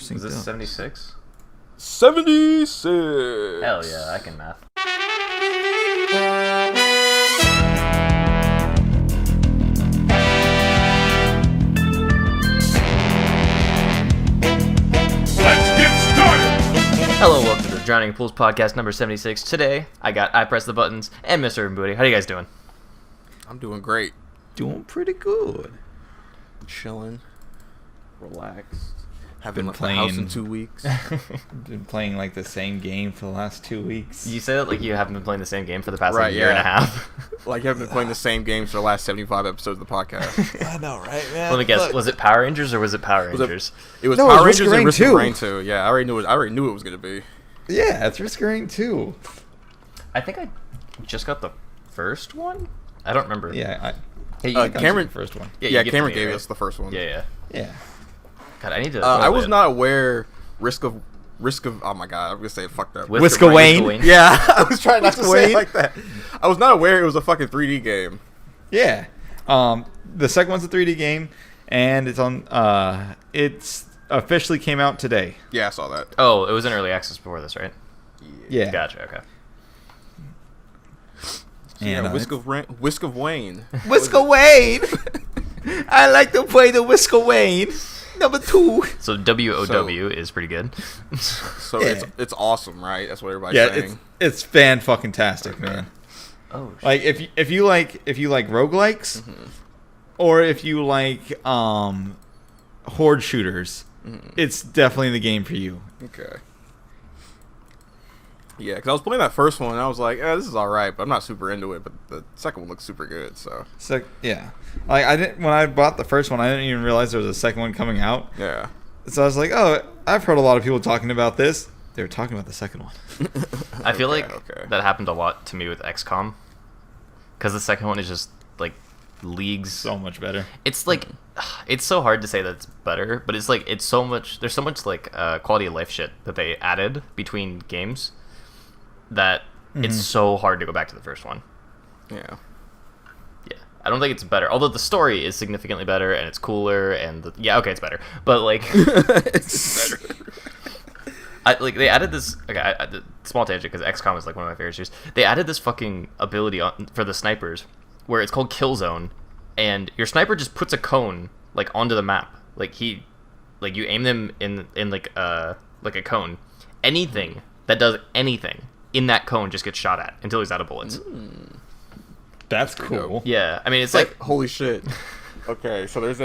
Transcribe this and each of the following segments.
Is this 76? 76. Hell yeah, I can math. Hello, welcome to the Drowning Pools podcast number 76. Today, I press the buttons and Mr. Booty. How you guys doing? I'm doing great. Doing pretty good. Chilling. Relaxed. Haven't Been left the house in 2 weeks. Been playing like the same game for the last 2 weeks. You say that like you haven't been playing the same game for the past Right, year and a yeah. half. Like you haven't been playing the same games for the last 75 episodes of the podcast. I know, right, man? Let me guess, Look. was it Power Rangers or was it Power Rangers? It was No, Power it was Rangers and Risk Risk of of Rain Rain 2. Yeah, I already knew it was gonna be. Yeah, it's Risk of Rain 2. I think I just got the first one? I don't remember. Yeah, Hey, I got Cameron- the first one. Yeah, you Cameron gifted me, gave right? us the first one. Yeah. Yeah. God, I need to. I was not aware Risk of. Oh my god, I'm gonna say it fucked up. Whisk of Wayne. Yeah, I was trying not to say Wayne. it like that. I was not aware it was a fucking 3D game. Yeah. The second one's a 3D game, and it's on. It's officially came out today. Yeah, I saw that. Oh, it was in early access before this, right? Yeah. Gotcha. Okay. Yeah, And, Whisk of Wayne. Whisk of Wayne. I like to play the Whisk of Wayne. Number 2. So WOW is pretty good. So Yeah. it's awesome, right? That's what everybody's Yeah, saying. it's fan-fucking-tastic, man. Oh, shit. Like if you like roguelikes, or if you like horde shooters, it's definitely the game for you. Okay. Yeah, because I was playing that first one, and I was like, this is all right, but I'm not super into it. But the second one looks super good, so. So yeah, like when I bought the first one, I didn't even realize there was a second one coming out. Yeah. So I was like, oh, I've heard a lot of people talking about this. They were talking about the second one. I feel Okay, like okay. that happened a lot to me with XCOM. Because the second one is just, like, leagues. So much better. It's like, it's so hard to say that it's better, but it's like, there's so much, like, quality of life shit that they added between games that it's so hard to go back to the first one. Yeah. Yeah. I don't think it's better. Although the story is significantly better and it's cooler and it's better. But like It's better. they added this small tangent because XCOM is like one of my favorite series. They added this fucking ability for the snipers where it's called Kill Zone, and your sniper just puts a cone like onto the map. Like you aim them in like a cone. Anything that does anything in that cone just gets shot at until he's out of bullets. That's cool. Yeah, I mean it's like holy shit. Okay, so there's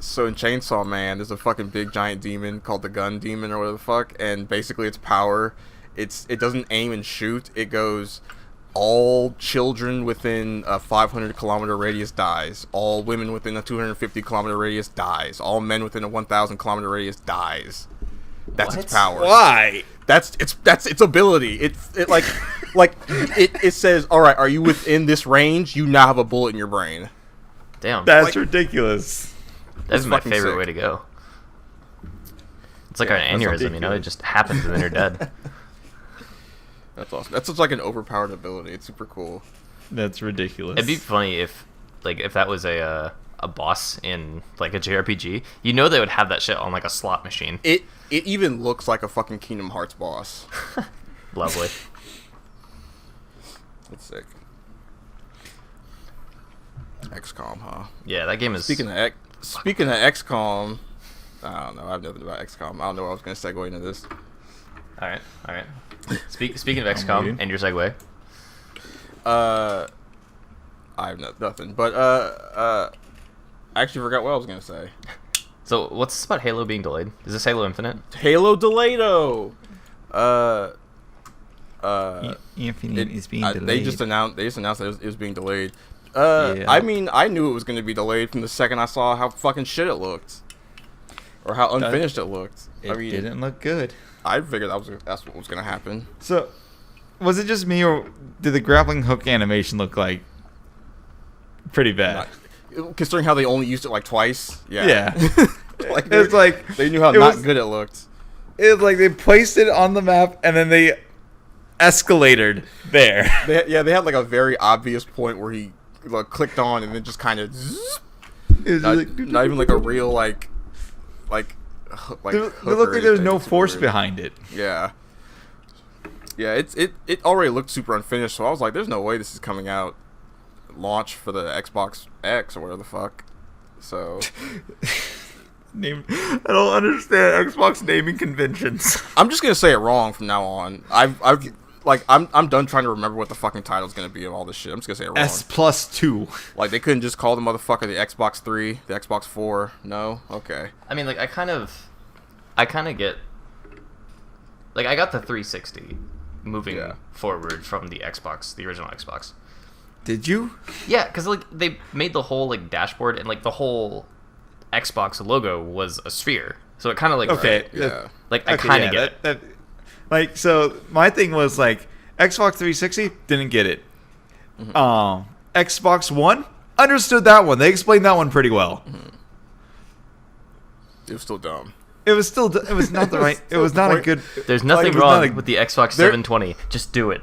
so in Chainsaw Man, there's a fucking big giant demon called the Gun Demon or whatever the fuck, and basically its power, it doesn't aim and shoot. It goes, all children within a 500 kilometer radius dies. All women within a 250 kilometer radius dies. All men within a 1,000 kilometer radius dies. That's What? its power. Why? That's its ability. It says, all right, are you within this range? You now have a bullet in your brain. damn. That's ridiculous. That's It's my fucking favorite sick. way to go. It's like Yeah, an that's aneurysm, you know? It just happens and then you're dead. That's awesome. That's just like an overpowered ability. It's super cool. That's ridiculous. It'd be funny if that was a boss in like a JRPG. You know they would have that shit on like a slot machine. It even looks like a fucking Kingdom Hearts boss. Lovely. It's sick. XCOM, huh? Yeah, that game is. Speaking of XCOM, I don't know. I have nothing about XCOM. I don't know where I was going to segue into this. All right. Speaking of XCOM waiting. and your segue. I have nothing. But I actually forgot what I was going to say. So what's this about Halo being delayed? Is this Halo Infinite? Halo Delaydo. Infinite is being delayed. They just announced that it was being delayed. Yeah. I mean, I knew it was going to be delayed from the second I saw how fucking shit it looked, or how unfinished it looked. It didn't look good. I figured that's what was going to happen. So, was it just me, or did the grappling hook animation look like pretty bad? Considering how they only used it like twice. Yeah. Like It's like they knew how it not was- good it looked. It was like they placed it on the map and then they escalated there. They had like a very obvious point where he clicked on and then just kind of It was not, like, not even like a real like like There hook looked or like there was anything. no It's force weird. behind it. Yeah. Yeah, it already looked super unfinished, so I was like, there's no way this is coming out launch for the Xbox X or whatever the fuck. So I don't understand Xbox naming conventions. I'm just gonna say it wrong from now on. I'm done trying to remember what the fucking title's gonna be of all this shit. I'm just gonna say it wrong. S+2. Like they couldn't just call the motherfucker the Xbox 3, the Xbox 4. No, okay. I mean, like I kind of get, like I got the 360 moving forward from the Xbox, the original Xbox. Did you? Yeah, because like they made the whole like dashboard and like the whole Xbox logo was a sphere, so it kind of like Okay. fit. Yeah. Like I kind of get it. that. Like, so my thing was like Xbox 360 didn't get it. Xbox One understood that one. They explained that one pretty well. It was still dumb. It was still. It was not the right. It was not a good. There's nothing it was wrong not a- with the Xbox 720. Just do it.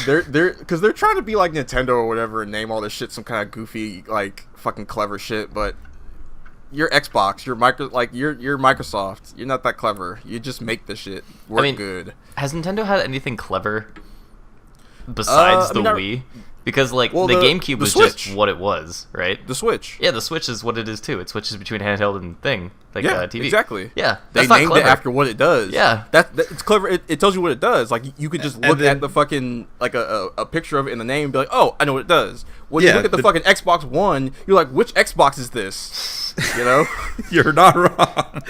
Because they're trying to be like Nintendo or whatever and name all this shit some kind of goofy, like fucking clever shit, but you're Xbox, you're Microsoft. You're not that clever. You just make the shit work good. Has Nintendo had anything clever besides the not- Wii? Because like Well, the the GameCube was Switch. just what it was, right? The Switch. Yeah, the Switch is what it is too. It switches between handheld and thing, like Yeah, TV. exactly. Yeah, They that's not named clever. it after what it does. Yeah. that it's clever. It tells you what it does. Like you could just And look then- at the fucking like a picture of it in the name and be like, oh, I know what it does. When you Yeah, look at the fucking Xbox One, you're like, which Xbox is this? You know? You're not wrong.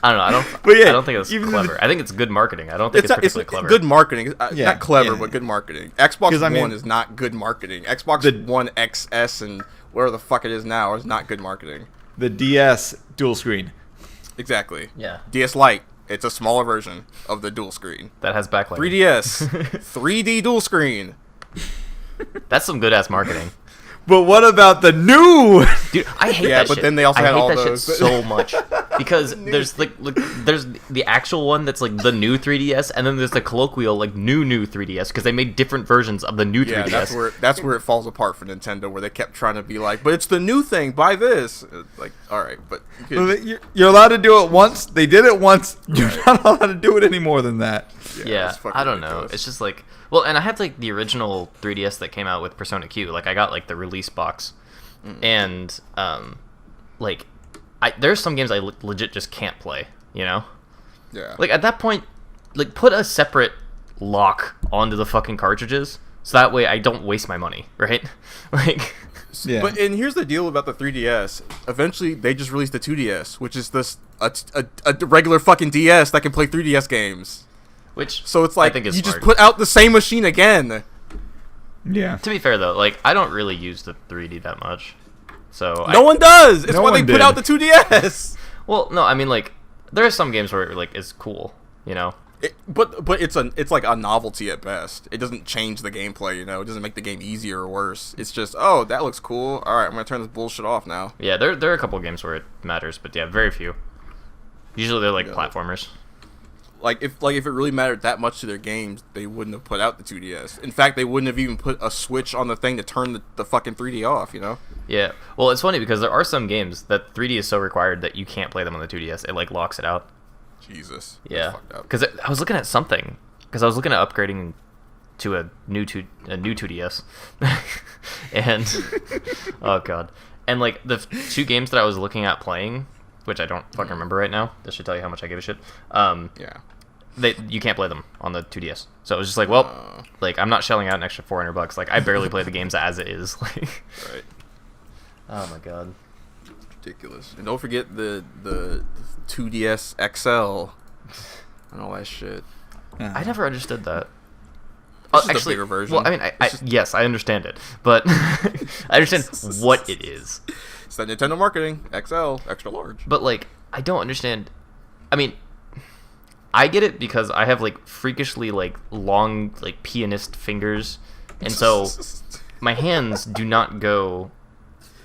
I don't know. I don't. But yeah, I don't think it's even clever. the- I think it's good marketing. I don't think it's particularly clever. good marketing. Yeah, Not clever, yeah. but good marketing. Xbox 'Cause, I mean- One is not good marketing. Xbox One XS and whatever the fuck it is now is not good marketing. The DS dual screen. Exactly. Yeah, DS Lite. It's a smaller version of the dual screen. that has backlighting. 3DS. 3D dual screen. That's some good ass marketing, But what about the new? dude. I hate Yeah, that but shit. then they also I had hate all that those. shit so much because there's like there's the actual one that's like the new 3DS, and then there's the colloquial like new 3DS because they made different versions of the new 3DS. Yeah, that's where it falls apart for Nintendo, where they kept trying to be like, but it's the new thing. Buy this. Like, all right, but you could, You're allowed to do it once. They did it once. You're not allowed to do it any more than that. Yeah, it's fucking I don't know. ridiculous. It's just like, well, and I had like the original 3DS that came out with Persona Q. Like I got like the release box, and like there's some games I legit just can't play. You know, yeah. like at that point, like put a separate lock onto the fucking cartridges, so that way I don't waste my money, right? Like, Yeah. But and here's the deal about the 3DS. Eventually, they just released the 2DS, which is this a regular fucking DS that can play 3DS games. which So it's I like think you is just smart. put out the same machine again. Yeah. To be fair though, like I don't really use the 3D that much, so No one does. It's No why they one put did. out the 2DS. Well, no, I mean like there are some games where it like is cool, you know. But it's like a novelty at best. It doesn't change the gameplay, you know. It doesn't make the game easier or worse. It's just, oh, that looks cool. All right, I'm gonna turn this bullshit off now. Yeah, there are a couple games where it matters, but yeah, very few. Usually they're like Yeah. platformers. Like if it really mattered that much to their games, they wouldn't have put out the 2DS. In fact, they wouldn't have even put a switch on the thing to turn the fucking 3D off. You know? Yeah. Well, it's funny because there are some games that 3D is so required that you can't play them on the 2DS. It like locks it out. Jesus. That's Yeah. fucked up. Because I was looking at something. Because I was looking at upgrading to a new 2DS, and oh god, and like the two games that I was looking at playing, which I don't fucking remember right now. This should tell you how much I give a shit. Yeah. You can't play them on the 2DS. So it was just like, well, like I'm not shelling out an extra $400. Like I barely play the games as it is. Like, Right. oh my god. Ridiculous. And don't forget the 2DS XL and all that shit. I never understood that. It's just a bigger version. Well, I mean, yes, I understand it, but I understand what it is. It's that Nintendo marketing. XL, extra large. But like, I don't understand. I mean, I get it because I have like freakishly like long like pianist fingers, and so my hands do not go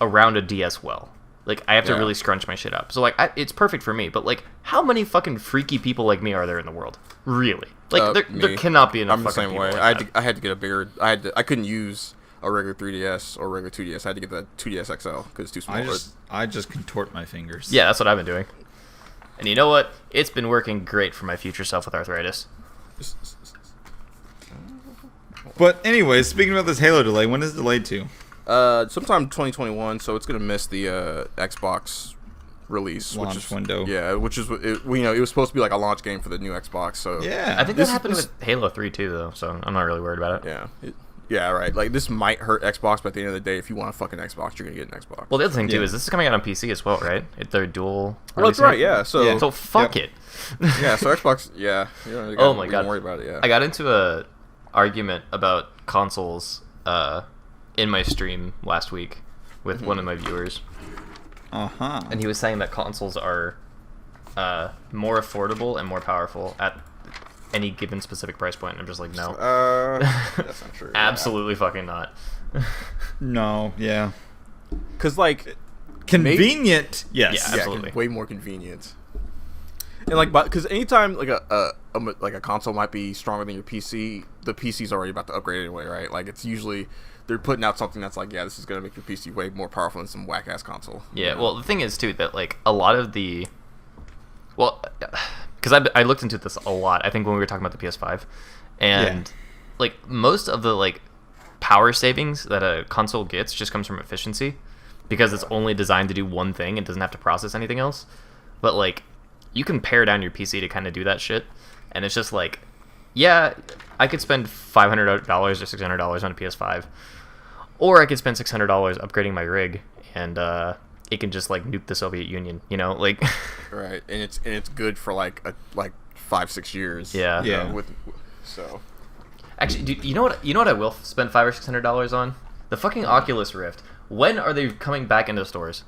around a DS well. Like I have to Yeah. really scrunch my shit up. So like, it's perfect for me. But like, how many fucking freaky people like me are there in the world? Really? Like there Me. cannot be enough. I'm the fucking same people way. like I had to get a bigger. I couldn't use a regular 3DS or regular 2DS. I had to get the 2DS XL because it's too small. I just contort my fingers. Yeah, that's what I've been doing. And you know what? It's been working great for my future self with arthritis. But anyway, speaking about this Halo delay, when is it delayed to? Sometime 2021, so it's gonna miss the Xbox release Launch window. Yeah, which is it was supposed to be like a launch game for the new Xbox. So Yeah. I think that happened with Halo 3 too, though, so I'm not really worried about it. Yeah, right. Like, this might hurt Xbox, but at the end of the day, if you want a fucking Xbox, you're gonna get an Xbox. Well, the other thing too is this is coming out on PC as well, right? They're dual. Well, that's right. Yeah. So Yeah. So fuck it. yeah. So Xbox. Yeah. You don't Oh my god. Don't worry about it. Yeah. I got into a argument about consoles in my stream last week with one of my viewers, and he was saying that consoles are more affordable and more powerful at any given specific price point. I'm just like, no. That's not true. Absolutely fucking not. No, yeah. Because like Convenient, yes. Yeah. Absolutely. way more convenient. And like, because anytime like a console might be stronger than your PC, the PC's already about to upgrade anyway, right? Like, it's usually they're putting out something that's like, yeah, this is gonna make your PC way more powerful than some whack ass console. Yeah. Well, the thing is too that like a lot of the, because I looked into this a lot. I think when we were talking about the PS5, and like most of the like power savings that a console gets just comes from efficiency, because it's only designed to do one thing and doesn't have to process anything else. But like, you can pare down your PC to kind of do that shit, and it's just like, yeah, I could spend $500 or $600 on a PS5, or I could spend $600 upgrading my rig, and it can just like nuke the Soviet Union, you know, like. Right, and it's good for like 5-6 years. Yeah. Yeah. So. Actually, dude, you know what I will spend $500 or $600 on? The fucking Oculus Rift. When are they coming back into stores?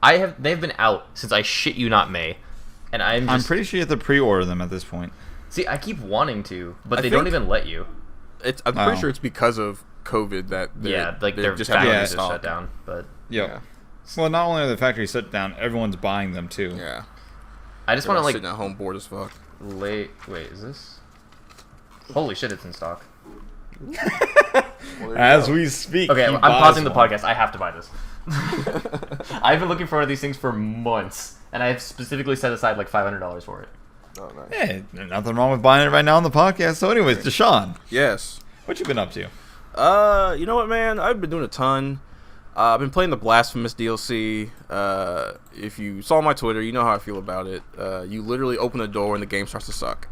They've been out since I shit you not May, and I'm pretty sure you have to pre-order them at this point. See, I keep wanting to, but they don't even let you. I'm pretty sure it's because of COVID that their just factories are shut down. But Yeah. Well, not only are the factories shut down, everyone's buying them too. Yeah. I just want to like sitting at home bored as fuck. Wait, is this? Holy shit, it's in stock. As we speak. Okay, he I'm buys pausing the one. podcast. I have to buy this. I've been looking for one of these things for months, and I've specifically set aside like $500 for it. Oh, nice. Hey, there's nothing wrong with buying it right now on the podcast. So, anyways, Deshaun, Yes. what you been up to? You know what, man? I've been doing a ton. I've been playing the Blaspemous DLC. If you saw my Twitter, you know how I feel about it. You literally open the door and the game starts to suck.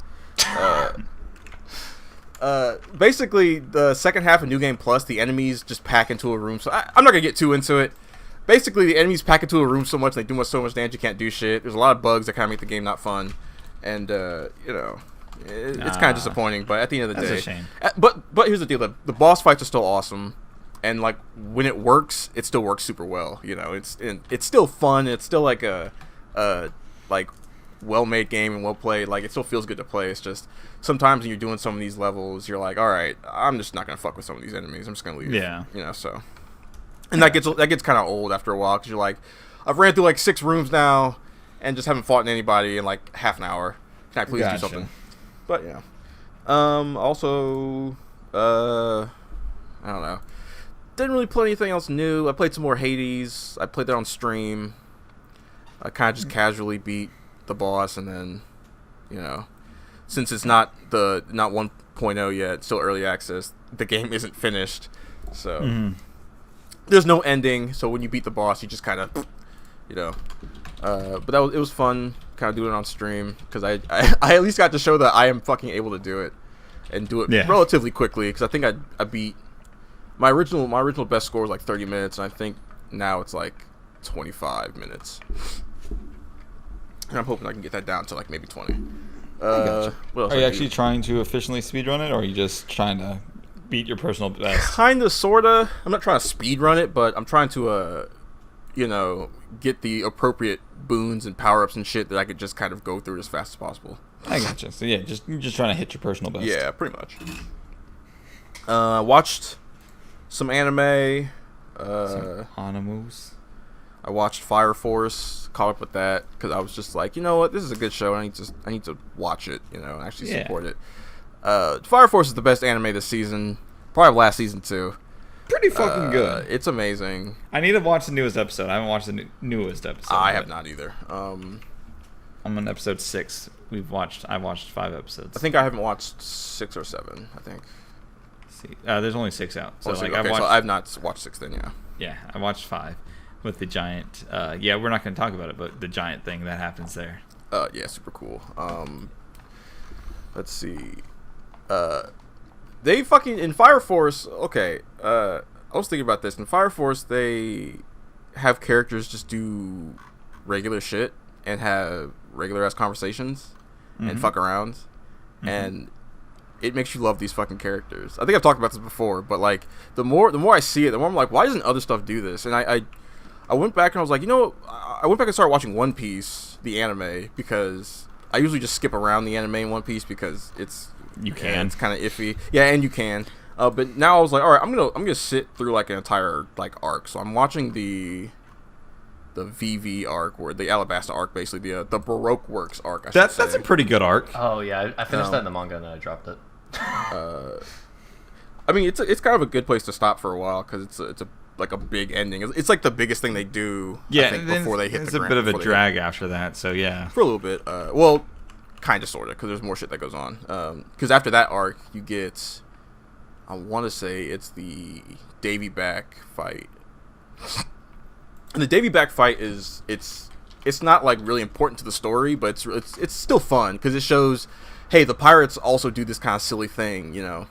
Basically, the second half of New Game Plus, the enemies just pack into a room. So I'm not gonna get too into it. Basically, the enemies pack into a room so much, they do so much damage, you can't do shit. There's a lot of bugs that kind of make the game not fun, and it's kind of disappointing. But at the end of the day, That's a shame. But here's the deal: the boss fights are still awesome, and like when it works, it still works super well. You know, it's still fun. It's still like a like well-made game and well played. Like, it still feels good to play. It's just sometimes when you're doing some of these levels, you're like, all right, I'm just not gonna fuck with some of these enemies. I'm just gonna leave. Yeah. You know, so. And that gets kind of old after a while, because you're like, I've ran through like 6 rooms now, and just haven't fought anybody in like half an hour. Can I please do something? But yeah. Also, I don't know. Didn't really play anything else new. I played some more Hades. I played that on stream. I kind of just casually beat the boss, and then, you know, since it's not 1.0 yet, it's still early access, the game isn't finished, so there's no ending. So when you beat the boss, you just kind of, you know, but it was fun, kind of doing it on stream, because I at least got to show that I am fucking able to do it, and do it relatively quickly, because I think I beat my original best score was like 30 minutes, and I think now it's like 25 minutes. And I'm hoping I can get that down to like maybe 20. Are you actually trying to efficiently speedrun it, or are you just trying to beat your personal best? Kinda, sorta. I'm not trying to speedrun it, but I'm trying to, you know, get the appropriate boons and power-ups and shit that I could just kind of go through as fast as possible. I gotcha. So yeah, you're just trying to hit your personal best. Yeah, pretty much. Watched some anime. Some animus. I watched Fire Force, caught up with that, because I was just like, you know what, this is a good show, and I need to watch it, you know, and actually support it. Fire Force is the best anime this season, probably last season too. Pretty fucking good. It's amazing. I need to watch the newest episode. I haven't watched the newest episode. I have not either. I'm on episode 6. I watched 5 episodes. I think I haven't watched 6 or 7. I think. Let's see, there's only 6 out. So Okay, I watched. so I've not watched 6 then. Yeah. Yeah, I watched 5 with the giant. Yeah, we're not going to talk about it, but the giant thing that happens there. Yeah, super cool. Let's see. They fucking in Fire Force. Okay. I was thinking about this in Fire Force. They have characters just do regular shit and have regular ass conversations and fuck around, and it makes you love these fucking characters. I think I've talked about this before, but like the more I see it, the more I'm like, why doesn't other stuff do this? And I went back and I was like, I went back and started watching One Piece, the anime, because I usually just skip around the anime in One Piece because it's kind of iffy. Yeah, and you can. But now I was like, all right, I'm gonna sit through like an entire like arc. So I'm watching the VV arc, or the Alabasta arc, basically the Baroque Works arc. That's a pretty good arc. Oh yeah, I finished that in the manga and then I dropped it. I mean, it's kind of a good place to stop for a while because it's a like a big ending. It's like the biggest thing they do. Yeah, I think, before they hit it's the ground. It's a bit of a drag after that. So yeah, for a little bit. Well, kind of, sort of, because there's more shit that goes on. Because after that arc, you get, I want to say it's the Davy Back fight. And the Davy Back fight is it's not like really important to the story, but it's still fun because it shows, hey, the pirates also do this kind of silly thing, you know.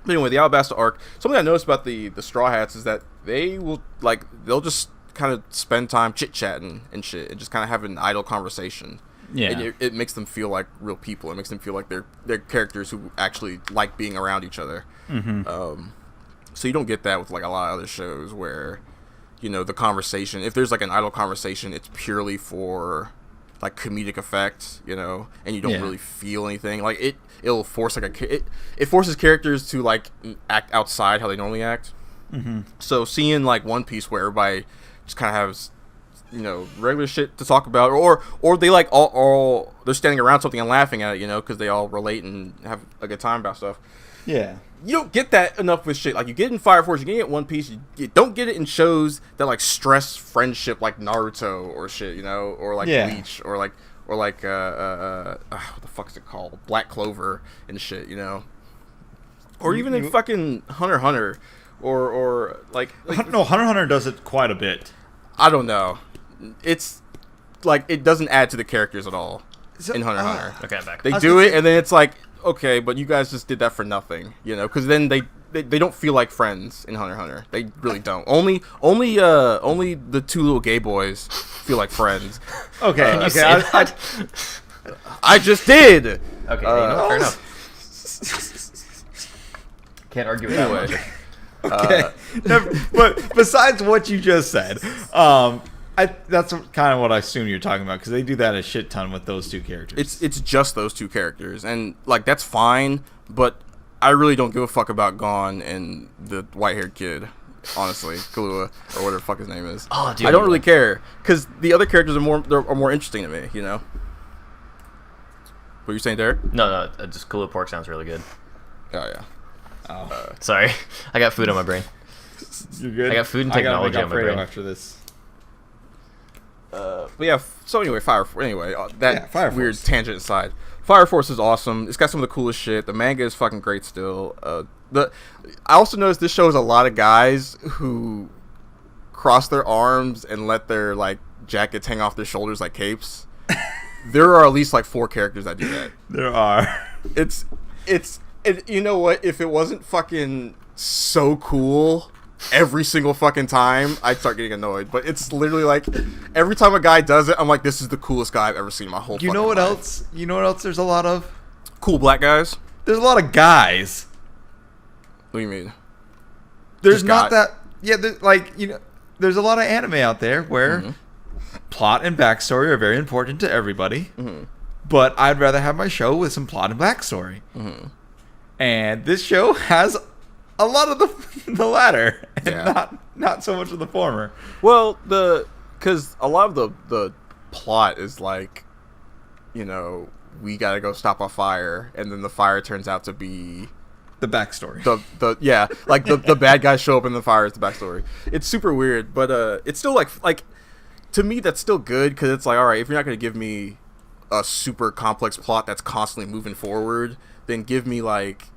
But anyway, the Alabasta arc. Something I noticed about the Straw Hats is that they'll just kind of spend time chit chatting and shit, and just kind of have an idle conversation. Yeah, it makes them feel like real people. It makes them feel like they're characters who actually like being around each other. So you don't get that with like a lot of other shows where, you know, the conversation, if there's like an idle conversation, it's purely for like comedic effect, you know, and you don't really feel anything. Like it'll force like it forces characters to like act outside how they normally act. So seeing like One Piece where everybody just kind of has, you know, regular shit to talk about, or they like all they're standing around something and laughing at it, you know, because they all relate and have a good time about stuff. Yeah. You don't get that enough with shit. Like, you get it in Fire Force, you get it in One Piece, you don't get it in shows that, like, stress friendship, like Naruto or shit, you know? Or, like, Bleach, or, like, what the fuck's it called? Black Clover and shit, you know? Or even in fucking Hunter x Hunter, or like... No, Hunter x Hunter does it quite a bit. I don't know. It's, like, it doesn't add to the characters at all in Hunter x Hunter. Okay, I'm back. They do it, and then it's like... Okay, but you guys just did that for nothing, you know? Because then they don't feel like friends in Hunter x Hunter. They really don't. Only the two little gay boys feel like friends. Okay, Can you say that? I just did. Okay, fair enough. Can't argue with Anyway, that Okay, but besides what you just said, that's kind of what I assume you're talking about, because they do that a shit ton with those two characters. it's just those two characters, and like that's fine, but I really don't give a fuck about Gon and the white-haired kid. Honestly, Kahlua, or whatever the fuck his name is. Oh, dude, I don't really care, because the other characters are more interesting to me. You know. What are you saying, Derek? No, just Kahlua pork sounds really good. Oh yeah. Sorry, I got food on my brain. You're good. I got food and technology on my brain. After this. But yeah, so anyway, Fire Force. weird tangent aside, Fire Force is awesome. It's got some of the coolest shit. The manga is fucking great still. I also noticed this shows a lot of guys who cross their arms and let their like jackets hang off their shoulders like capes. There are at least like 4 characters that do that. There are. It's you know what? If it wasn't fucking so cool every single fucking time, I'd start getting annoyed. But it's literally like every time a guy does it, I'm like, this is the coolest guy I've ever seen in my whole fucking life. You know what else there's a lot of? Cool black guys? There's a lot of guys. What do you mean? There's Just not guy- that... Yeah, there's a lot of anime out there where plot and backstory are very important to everybody. But I'd rather have my show with some plot and backstory. And this show has a lot of the latter, and not so much of the former. Well, because a lot of the plot is like, you know, we gotta go stop a fire, and then the fire turns out to be The backstory. Like the bad guys show up in the fire is the backstory. It's super weird, but it's still like to me that's still good because it's like, all right, if you're not going to give me a super complex plot that's constantly moving forward, then give me like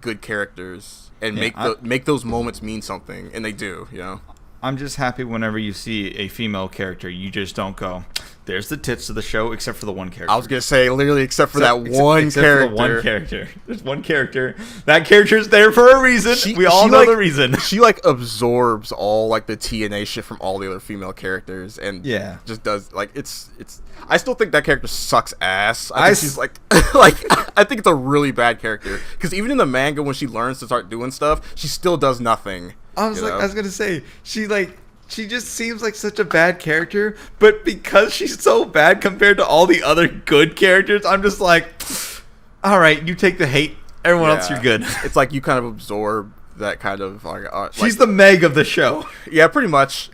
good characters and make those moments mean something, and they do, you know. I'm just happy whenever you see a female character, you just don't go, there's the tits of the show, except for the one character. I was gonna say, literally, except for that one character. For the one character. There's one character. That character's there for a reason. We all know the reason. She like absorbs all like the TNA shit from all the other female characters, and just does like it's. I still think that character sucks ass. I think she's like I think it's a really bad character because even in the manga, when she learns to start doing stuff, she still does nothing. I was gonna say she just seems like such a bad character, but because she's so bad compared to all the other good characters, I'm just like, all right, you take the hate. Everyone else, you're good. It's like you kind of absorb that kind of like. She's the Meg of the show. Yeah, pretty much.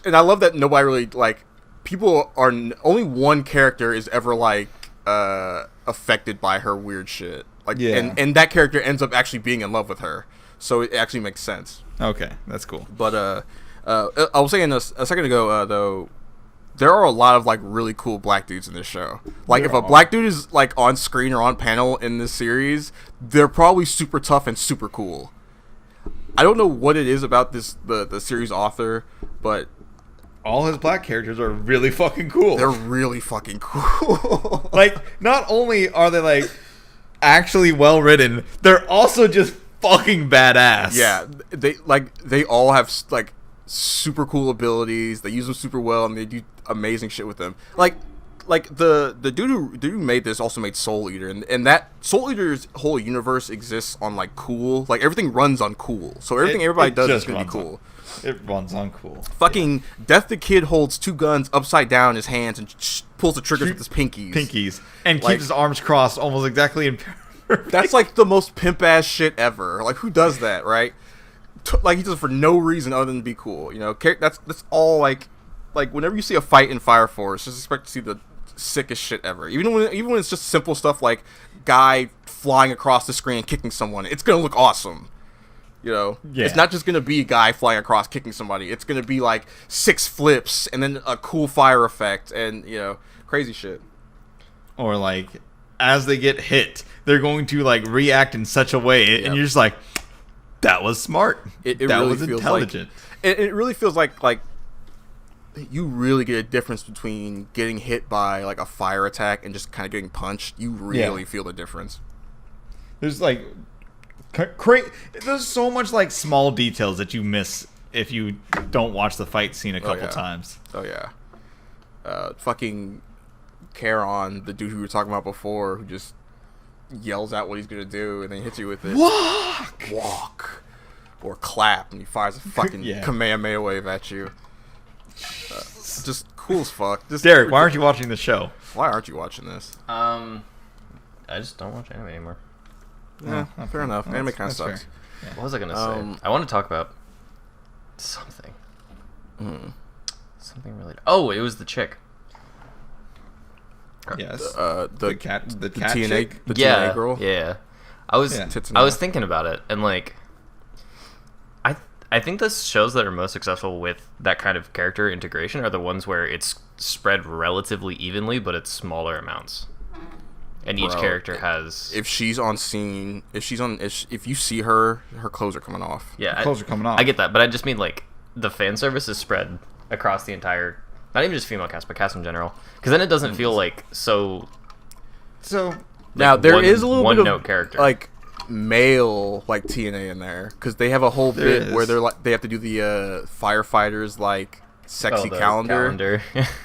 And I love that nobody really like. People are only one character is ever like affected by her weird shit. Like, and that character ends up actually being in love with her, so it actually makes sense. Okay, that's cool. But I was saying this a second ago, though, there are a lot of like really cool black dudes in this show. Like, if a black dude is like on screen or on panel in this series, they're probably super tough and super cool. I don't know what it is about the series author, but all his black characters are really fucking cool. They're really fucking cool. Like, not only are they like actually well written, they're also just fucking badass. Yeah, they all have like super cool abilities. They use them super well, and they do amazing shit with them. Like the dude who made this also made Soul Eater, and that Soul Eater's whole universe exists on like cool. Like, everything runs on cool, so everything everybody does is gonna be cool. It runs on cool. Fucking Death the Kid holds 2 guns upside down in his hands and pulls the triggers with his pinkies. And keeps his arms crossed almost exactly in. That's like the most pimp ass shit ever. Like, who does that, right? Like, he does it for no reason other than to be cool. You know, that's all like whenever you see a fight in Fire Force, just expect to see the sickest shit ever. Even when it's just simple stuff like guy flying across the screen and kicking someone, it's gonna look awesome. You know, It's not just gonna be a guy flying across kicking somebody. It's gonna be like 6 flips and then a cool fire effect and, you know, crazy shit. Or like, as they get hit, they're going to like react in such a way, and you're just like, that was smart. That really was intelligent. It really feels like you really get a difference between getting hit by like a fire attack and just kind of getting punched. You really feel the difference. There's like there's so much like small details that you miss if you don't watch the fight scene a couple times. Oh yeah. Fucking Charon, the dude who we were talking about before, who just yells out what he's gonna do and then hits you with it. Walk, or clap, and he fires a fucking Kamehameha wave at you. Just cool as fuck. Derek, why aren't you watching the show? Why aren't you watching this? I just don't watch anime anymore. Yeah, fair enough. Anime kind of sucks. Yeah. What was I gonna say? I want to talk about something. Something related. Oh, it was the chick. Yes. The TNA, chick? the TNA girl. Yeah. I was thinking about it, and like, I think the shows that are most successful with that kind of character integration are the ones where it's spread relatively evenly, but it's smaller amounts. And each character has. If she's on scene, if you see her clothes are coming off. Yeah, clothes are coming off. I get that, but I just mean like the fan service is spread across the entire, not even just female cast, but cast in general. Because then it doesn't feel like so. So now there is a little one bit note of character like male like TNA in there because they have a whole bit where they're like they have to do the firefighters like sexy calendar.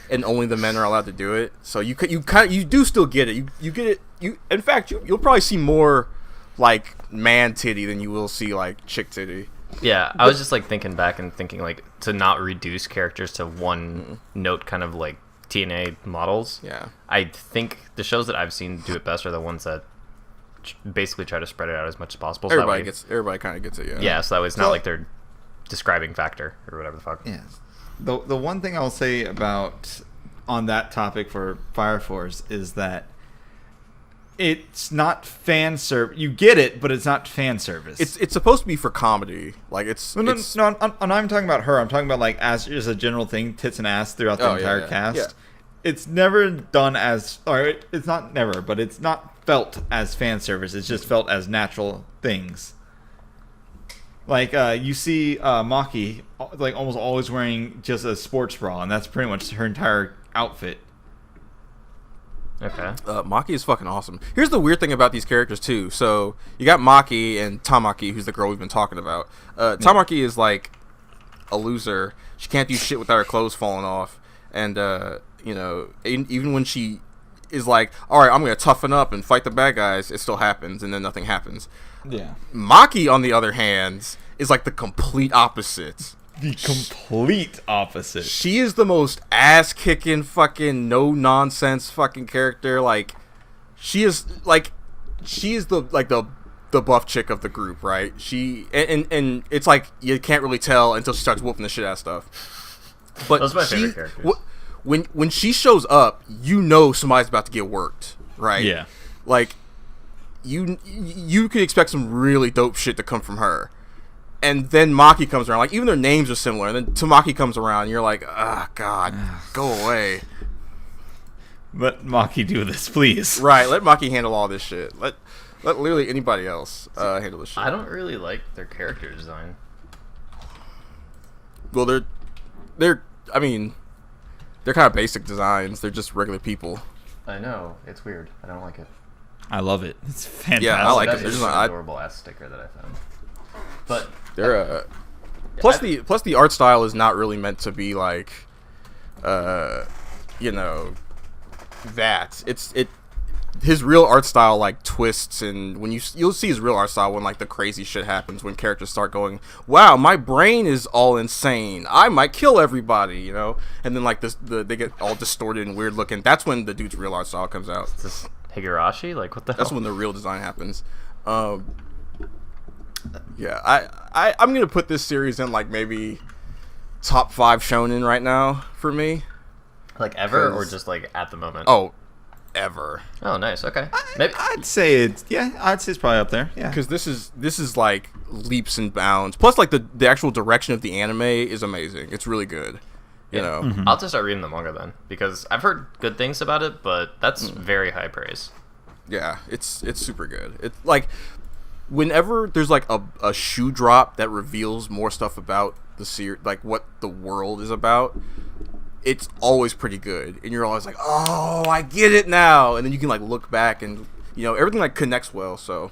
And only the men are allowed to do it. So you do still get it. You get it. In fact you'll probably see more like man titty than you will see like chick titty. Yeah, I was just like thinking back and thinking like to not reduce characters to one note kind of like TNA models. Yeah, I think the shows that I've seen do it best are the ones that basically try to spread it out as much as possible. So everybody kind of gets it. Yeah, so that way it's not like they're describing factor or whatever the fuck. Yeah. The one thing I'll say about on that topic for Fire Force is that it's not fan service. You get it, but it's not fan service. It's supposed to be for comedy. Like No, I'm talking about her. I'm talking about like as just a general thing, tits and ass throughout the entire cast. Yeah. It's never done as, or it's not never, but it's not felt as fan service. It's just felt as natural things. Like you see Maki like almost always wearing just a sports bra, and that's pretty much her entire outfit. Okay. Maki is fucking awesome. Here's the weird thing about these characters too. So you got Maki and Tamaki, who's the girl we've been talking about. Tamaki is like a loser. She can't do shit without her clothes falling off, and you know, even when she is like, all right, I'm gonna toughen up and fight the bad guys, it still happens, and then nothing happens. Yeah. Maki, on the other hand, is like the complete opposite. The complete opposite. She is the most ass-kicking, fucking no-nonsense fucking character. Like, she is the buff chick of the group, right? She and it's like you can't really tell until she starts whooping the shit out of stuff. But those are my favorite characters. When she shows up, you know somebody's about to get worked, right? Yeah. Like, you could expect some really dope shit to come from her. And then Maki comes around. Like, even their names are similar. And then Tamaki comes around, and you're like, ah, God, go away. Let Maki do this, please. Right, let Maki handle all this shit. Let literally anybody else handle this shit. I don't really like their character design. Well, they're kind of basic designs. They're just regular people. I know. It's weird. I don't like it. I love it. It's fantastic. Yeah, I like That's it. just There's an an adorable ass sticker that I found. But they're plus the art style is not really meant to be like you know, that his real art style like twists, and when you'll see his real art style when like the crazy shit happens, when characters start going, wow, my brain is all insane, I might kill everybody, you know, and then like they get all distorted and weird looking. That's when the dude's real art style comes out. is this Higurashi? Like, what the hell? That's when the real design happens. Yeah, I'm gonna put this series in like maybe top 5 shonen right now for me. Like ever, or just like at the moment? Oh, ever. Oh, nice. Okay. Maybe. I'd say it's probably up there. Yeah. Because this is like leaps and bounds. Plus, like the actual direction of the anime is amazing. It's really good. You know. Mm-hmm. I'll have to start reading the manga then, because I've heard good things about it, but that's very high praise. Yeah, it's super good. It's like whenever there's like a shoe drop that reveals more stuff about the series, like what the world is about, it's always pretty good, and you're always like, oh, I get it now, and then you can like look back and you know everything like connects well. So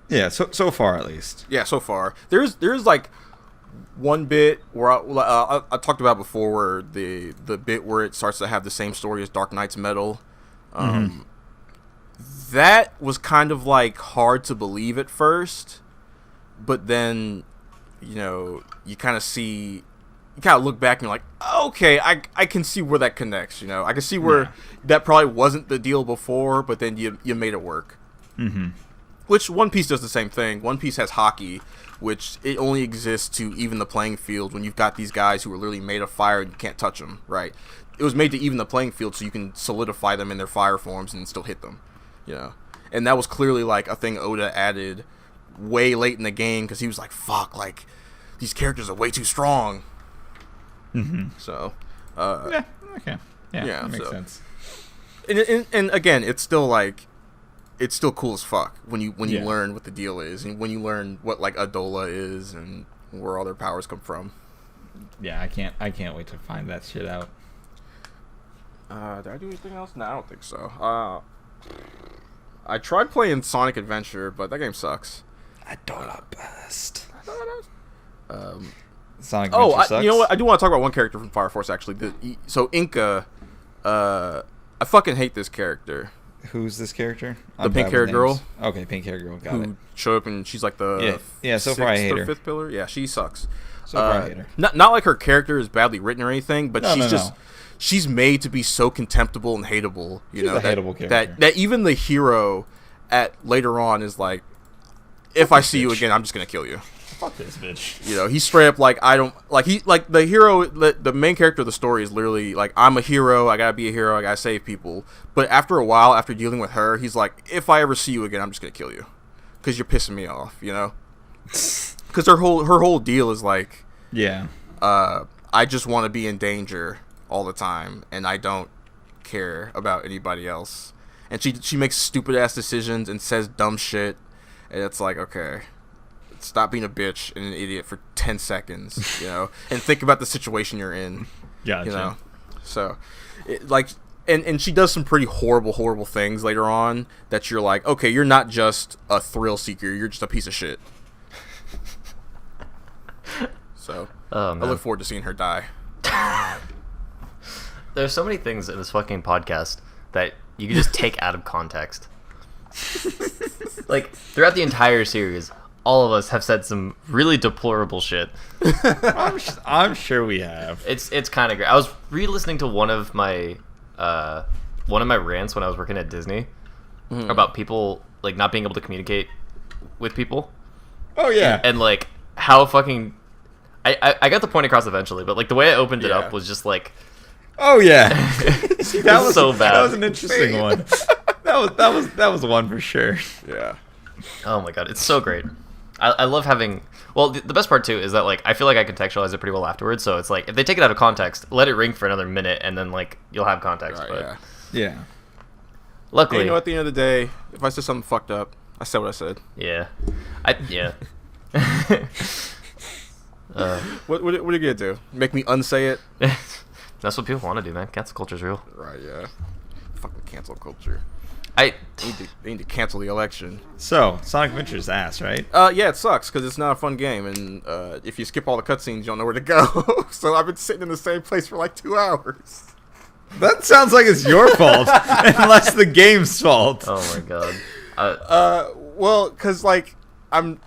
Yeah. So far at least. yeah, so far there's like one bit where I talked about before, where the bit where it starts to have the same story as Dark Knight's Metal. That was kind of like hard to believe at first, but then you know you kind of look back and you're like, okay, I can see where that connects. You know, I can see where that probably wasn't the deal before, but then you made it work. Mm-hmm. Which One Piece does the same thing. One Piece has hockey, which it only exists to even the playing field when you've got these guys who are literally made of fire and you can't touch them, right? It was made to even the playing field so you can solidify them in their fire forms and still hit them, you know? And that was clearly like a thing Oda added way late in the game, because he was like, fuck, like, these characters are way too strong. Mm-hmm. So, Yeah. Okay. Yeah. yeah, That makes so- sense. and again, it's still like, it's still cool as fuck when you Yeah. learn what the deal is, and when you learn what like Adola is and where all their powers come from. Yeah. I can't wait to find that shit out. Did I do anything else? No, I don't think so. I tried playing Sonic Adventure, but that game sucks. Adola Burst. Um, Sonic oh, Adventure sucks. you know what? I do want to talk about one character from Fire Force actually. So Inca, I fucking hate this character. Who's this character? The pink-haired girl. Okay, pink-haired girl. Got it. Who showed up and she's like the Yeah, so far I hate her. 5th pillar. Yeah, she sucks. So far I hate her. Not like her character is badly written or anything, but No. she's made to be so contemptible and hateable. You She's know, a hateable character. that even the hero at later on is like, if I see you again, I'm just gonna kill you. Fuck this bitch. You know, he's straight up like, I don't like the hero. The main character of the story is literally like, I'm a hero. I gotta be a hero. I gotta save people. But after a while, after dealing with her, he's like, if I ever see you again, I'm just gonna kill you, because you're pissing me off. You know, because her whole deal is like, yeah, I just want to be in danger all the time, and I don't care about anybody else. And she makes stupid ass decisions and says dumb shit, and it's like, okay, stop being a bitch and an idiot for 10 seconds, you know, and think about the situation you're in. Gotcha. You know, so and she does some pretty horrible things later on that you're like, okay, you're not just a thrill seeker, you're just a piece of shit. So I look forward to seeing her die. There's so many things in this fucking podcast that you can just take out of context. Like, throughout the entire series, all of us have said some really deplorable shit. I'm sure we have. It's kind of great. I was re-listening to one of my rants when I was working at Disney about people like not being able to communicate with people. Oh yeah, and like how fucking I got the point across eventually, but like the way I opened it up was just like, oh yeah, See, that was so bad. That was an interesting one. That was one for sure. Yeah. Oh my god, it's so great. I love having. Well, the best part too is that like I feel like I contextualize it pretty well afterwards. So it's like if they take it out of context, let it ring for another minute, and then like you'll have context. Right, but yeah. And luckily, you know, at the end of the day, if I said something fucked up, I said what I said. yeah. What are you gonna do? Make me unsay it? That's what people want to do, man. Cancel culture's real. Right, yeah. Fucking cancel culture. They They need to cancel the election. So Sonic Adventure's ass, right? Yeah, it sucks because it's not a fun game, and if you skip all the cutscenes, you don't know where to go. So I've been sitting in the same place for like 2 hours. That sounds like it's your fault, unless the game's fault. Oh my god. Well, cause like I'm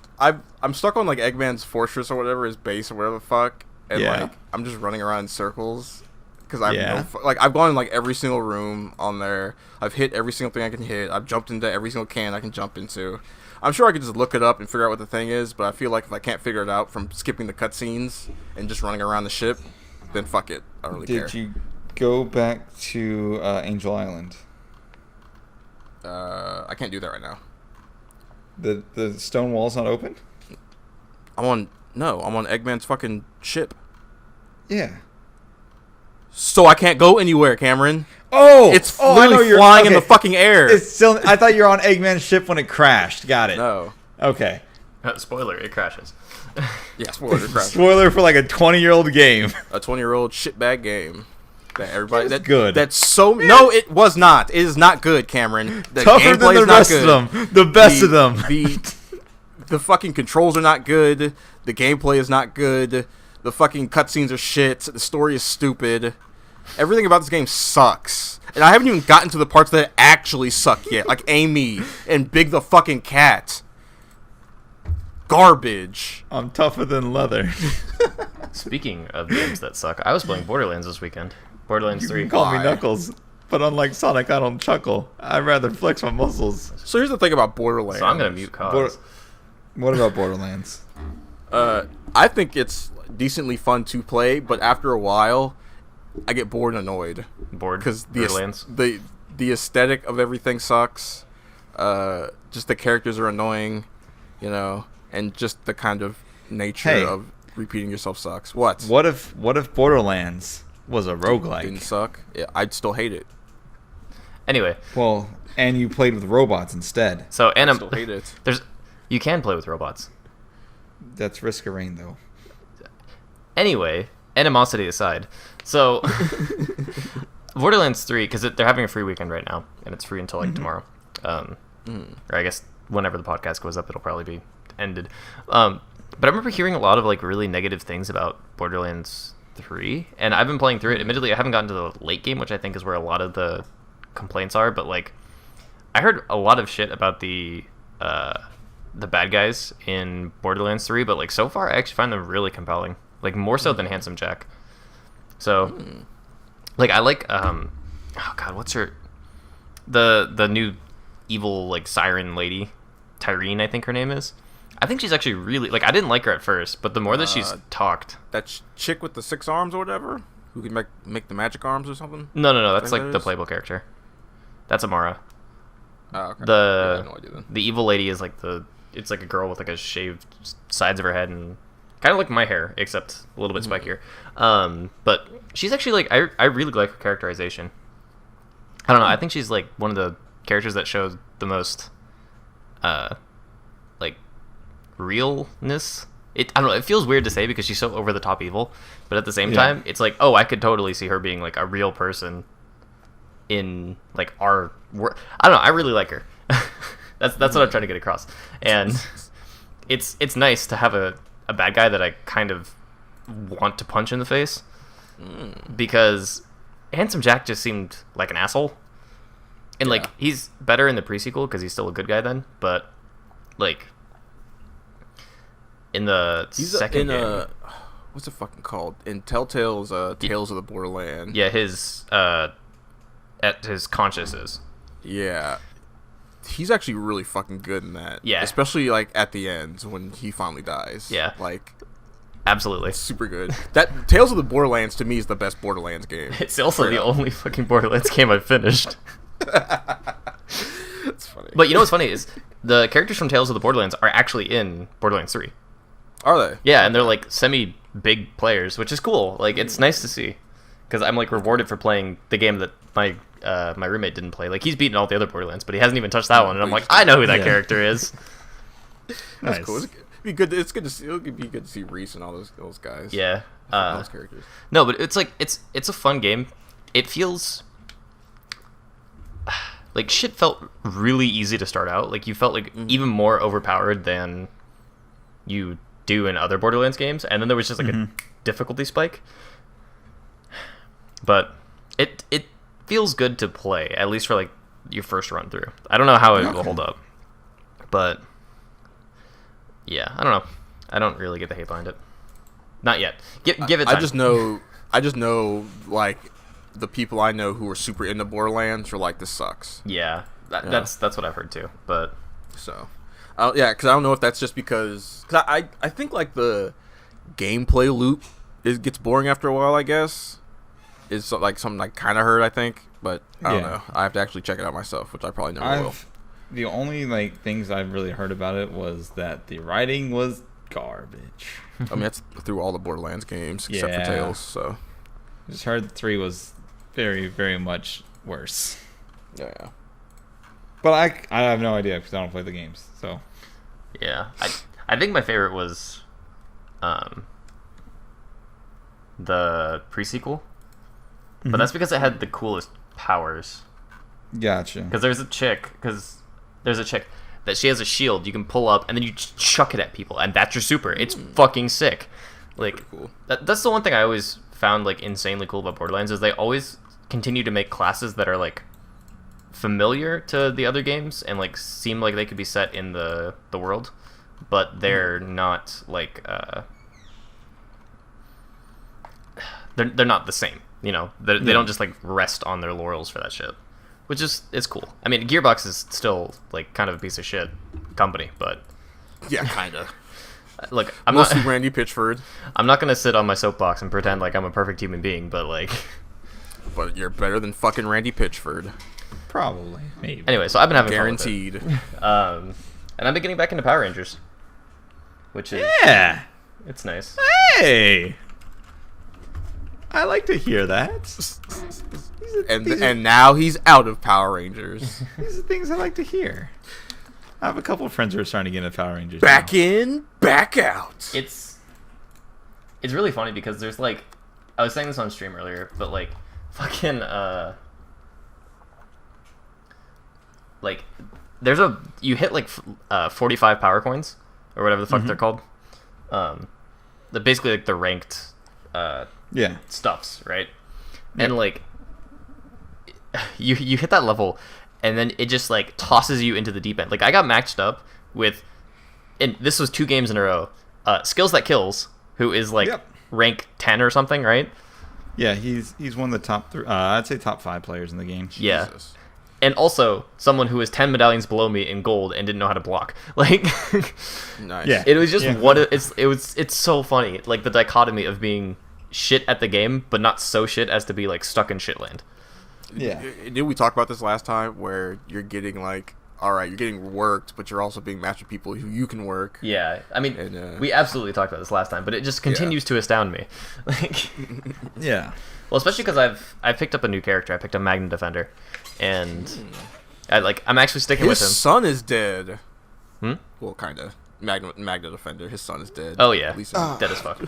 stuck on like Eggman's fortress or whatever, his base or whatever the fuck, and like I'm just running around in circles. Because I've gone in like every single room on there. I've hit every single thing I can hit. I've jumped into every single can I can jump into. I'm sure I could just look it up and figure out what the thing is, but I feel like if I can't figure it out from skipping the cutscenes and just running around the ship, then fuck it. I don't really care. Did you go back to Angel Island? I can't do that right now. The stone wall's not open? I'm on Eggman's fucking ship. Yeah. So I can't go anywhere, Cameron. It's literally flying in the fucking air. It's still. I thought you were on Eggman's ship when it crashed. Got it. No. Okay. Spoiler: it crashes. Yeah, spoiler. Spoiler for like a 20-year-old game. A 20-year-old shitbag game. That everybody. That's good. That's so. No, it was not. It is not good, Cameron. The Tougher than the rest of them. The best of them. The fucking controls are not good. The gameplay is not good. The fucking cutscenes are shit. The story is stupid. Everything about this game sucks. And I haven't even gotten to the parts that actually suck yet. Like Amy and Big the fucking Cat. Garbage. I'm tougher than leather. Speaking of games that suck, I was playing Borderlands this weekend. Borderlands 3. You can call me Knuckles, but unlike Sonic, I don't chuckle. I'd rather flex my muscles. So here's the thing about Borderlands. So I'm going to mute Cause. What about Borderlands? I think it's decently fun to play, but after a while, I get bored and annoyed. Bored? Because Borderlands? the aesthetic of everything sucks. Just the characters are annoying, you know, and just the kind of nature of repeating yourself sucks. What if Borderlands was a roguelike? Didn't suck? Yeah, I'd still hate it. Anyway. Well, and you played with robots instead. So, I still hate it. You can play with robots. That's Risk of Rain, though. Anyway, animosity aside, so Borderlands 3, because they're having a free weekend right now, and it's free until like tomorrow, or I guess whenever the podcast goes up, it'll probably be ended. But I remember hearing a lot of like really negative things about Borderlands 3, and I've been playing through it. Admittedly, I haven't gotten to the late game, which I think is where a lot of the complaints are. But like, I heard a lot of shit about the bad guys in Borderlands 3, but like so far, I actually find them really compelling. Like more so than Handsome Jack. So, like I like oh god, what's her the new evil like siren lady, Tyrene, I think her name is. I think she's actually really like. I didn't like her at first, but the more that she's talked, That chick with the 6 arms or whatever, who can make the magic arms or something. no, that's like that the is? playable character. That's Amara. Oh, okay. Yeah, I have no idea then. The evil lady is like it's like a girl with like a shaved sides of her head and kind of like my hair, except a little bit spikier. But she's actually like I really like her characterization. I don't know. I think she's like one of the characters that shows the most, like, realness. I don't know. It feels weird to say because she's so over the top evil, but at the same time, it's like, oh, I could totally see her being like a real person in like our work. I don't know. I really like her. That's what I'm trying to get across, and it's nice to have a bad guy that I kind of want to punch in the face because Handsome Jack just seemed like an asshole. And, like, he's better in the pre-sequel because he's still a good guy then, but, like, in the second game... what's it fucking called? In Telltale's Tales of the Borderland. Yeah, his conscious is. Yeah. He's actually really fucking good in that. Yeah. Especially, like, at the end when he finally dies. Yeah. Like... Absolutely. Super good. That Tales of the Borderlands to me is the best Borderlands game. It's also the only fucking Borderlands game I've finished. That's funny. But you know what's funny is the characters from Tales of the Borderlands are actually in Borderlands 3. Are they? Yeah, and they're like semi-big players, which is cool. Like it's nice to see because I'm like rewarded for playing the game that my roommate didn't play. Like he's beaten all the other Borderlands, but he hasn't even touched that one, and I'm like, I know who that character is. That's cool. It's good. It's good to see. It'll be good to see Reese and all those guys. Yeah. Those characters. No, but it's like it's a fun game. It feels like shit felt really easy to start out. Like you felt like even more overpowered than you do in other Borderlands games, and then there was just like a difficulty spike. But it feels good to play, at least for like your first run through. I don't know how it will hold up, but yeah, I don't know. I don't really get the hate behind it. Not yet. Give it time. I just know like the people I know who are super into Borderlands are like, this sucks. Yeah, that's what I've heard too. But so, yeah, because I don't know if that's just because I think like the gameplay loop gets boring after a while. I guess is like something I kind of heard. I think, but I don't know. I have to actually check it out myself, which I probably never will. The only like things I've really heard about it was that the writing was garbage. I mean, that's through all the Borderlands games except for Tales. So, I just heard 3 was very, very much worse. Yeah. But I have no idea because I don't play the games. So, yeah, I think my favorite was, the pre-sequel, but that's because it had the coolest powers. Gotcha. Because there's a chick that she has a shield you can pull up and then you just chuck it at people and that's your super. It's fucking sick. Like cool. That's the one thing I always found like insanely cool about Borderlands is they always continue to make classes that are like familiar to the other games and like seem like they could be set in the world, but they're not like they're not the same. You know, they don't just like rest on their laurels for that shit. Which is cool. I mean, Gearbox is still like kind of a piece of shit company, but yeah, kind of. Look, mostly Randy Pitchford. I'm not gonna sit on my soapbox and pretend like I'm a perfect human being, but like. But you're better than fucking Randy Pitchford. Probably, maybe. Anyway, so I've been having guaranteed. Fun with it. And I've been getting back into Power Rangers, which is it's nice. Hey, I like to hear that. And now he's out of Power Rangers. These are things I like to hear. I have a couple of friends who are starting to get into Power Rangers. Back in, back out. It's really funny because there's like, I was saying this on stream earlier, but like, fucking like, you hit like 45 power coins or whatever the fuck they're called. They're basically like the ranked stuffs, right? Yeah. And like. You hit that level, and then it just like tosses you into the deep end. Like I got matched up with, and this was 2 games in a row. Skills That Kills, who is like rank 10 or something, right? Yeah, he's one of the top 3. I'd say top 5 players in the game. Yeah, Jesus. and also someone who was 10 medallions below me in gold and didn't know how to block. Like, Nice. Yeah. it was just Yeah. it's so funny, like the dichotomy of being shit at the game, but not so shit as to be like stuck in shitland. Yeah. Did we talk about this last time where you're getting like, all right, you're getting worked, but you're also being matched with people who you can work. Yeah, I mean, And, we absolutely talked about this last time, but it just continues to astound me. Like, Yeah. well, especially because I've picked up a new character. I picked up Magna Defender, and I'm actually sticking His with him. son is dead. Hmm? Well, kind of. Magna Defender. His son is dead. Oh yeah, At least dead as fuck.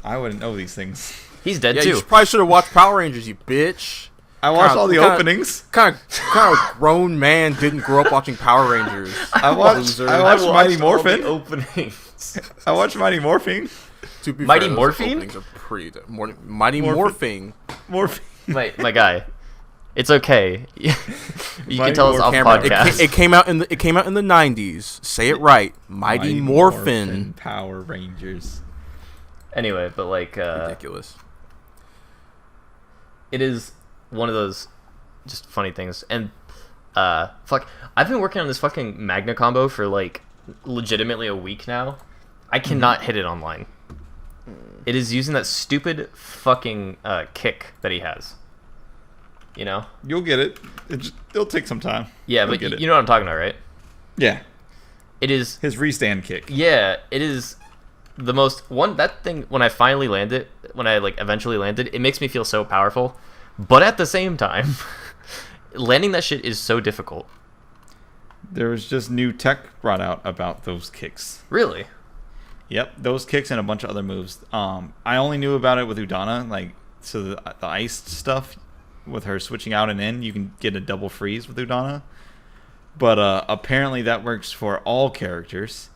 I wouldn't know these things. He's dead yeah, too. you probably should have watched Power Rangers, you bitch. I watched Kinda- all the kinda- openings. Kind of grown man didn't grow up watching Power Rangers. I watched Loser. Mighty all the Morphin. openings. I watched Mighty Morphing. To be Mighty those Morphine? openings are pretty Mighty Morphin. Morphing. Morphing. my guy, it's okay. You Mighty can tell us off Cameron, podcast. it came out in the 90s. Say it right. Mighty Morphin. Power Rangers. Anyway, but like, Ridiculous. it is one of those just funny things. And fuck, I've been working on this fucking Magna combo for like legitimately a week now. I cannot hit it online. It is using that stupid fucking kick that he has. You know? You'll get it. It'll take some time. Yeah, You'll but get it. you know what I'm talking about, right? Yeah. It is. His restand kick. Yeah, it is the most one. That thing, when I finally land it, when I like eventually landed, it makes me feel so powerful. But at the same time, landing that shit is so difficult. There was just new tech brought out about those kicks. Really? Yep, those kicks and a bunch of other moves. I only knew about it with Udana, like, so the ice stuff with her switching out and in, you can get a double freeze with Udana. But apparently that works for all characters,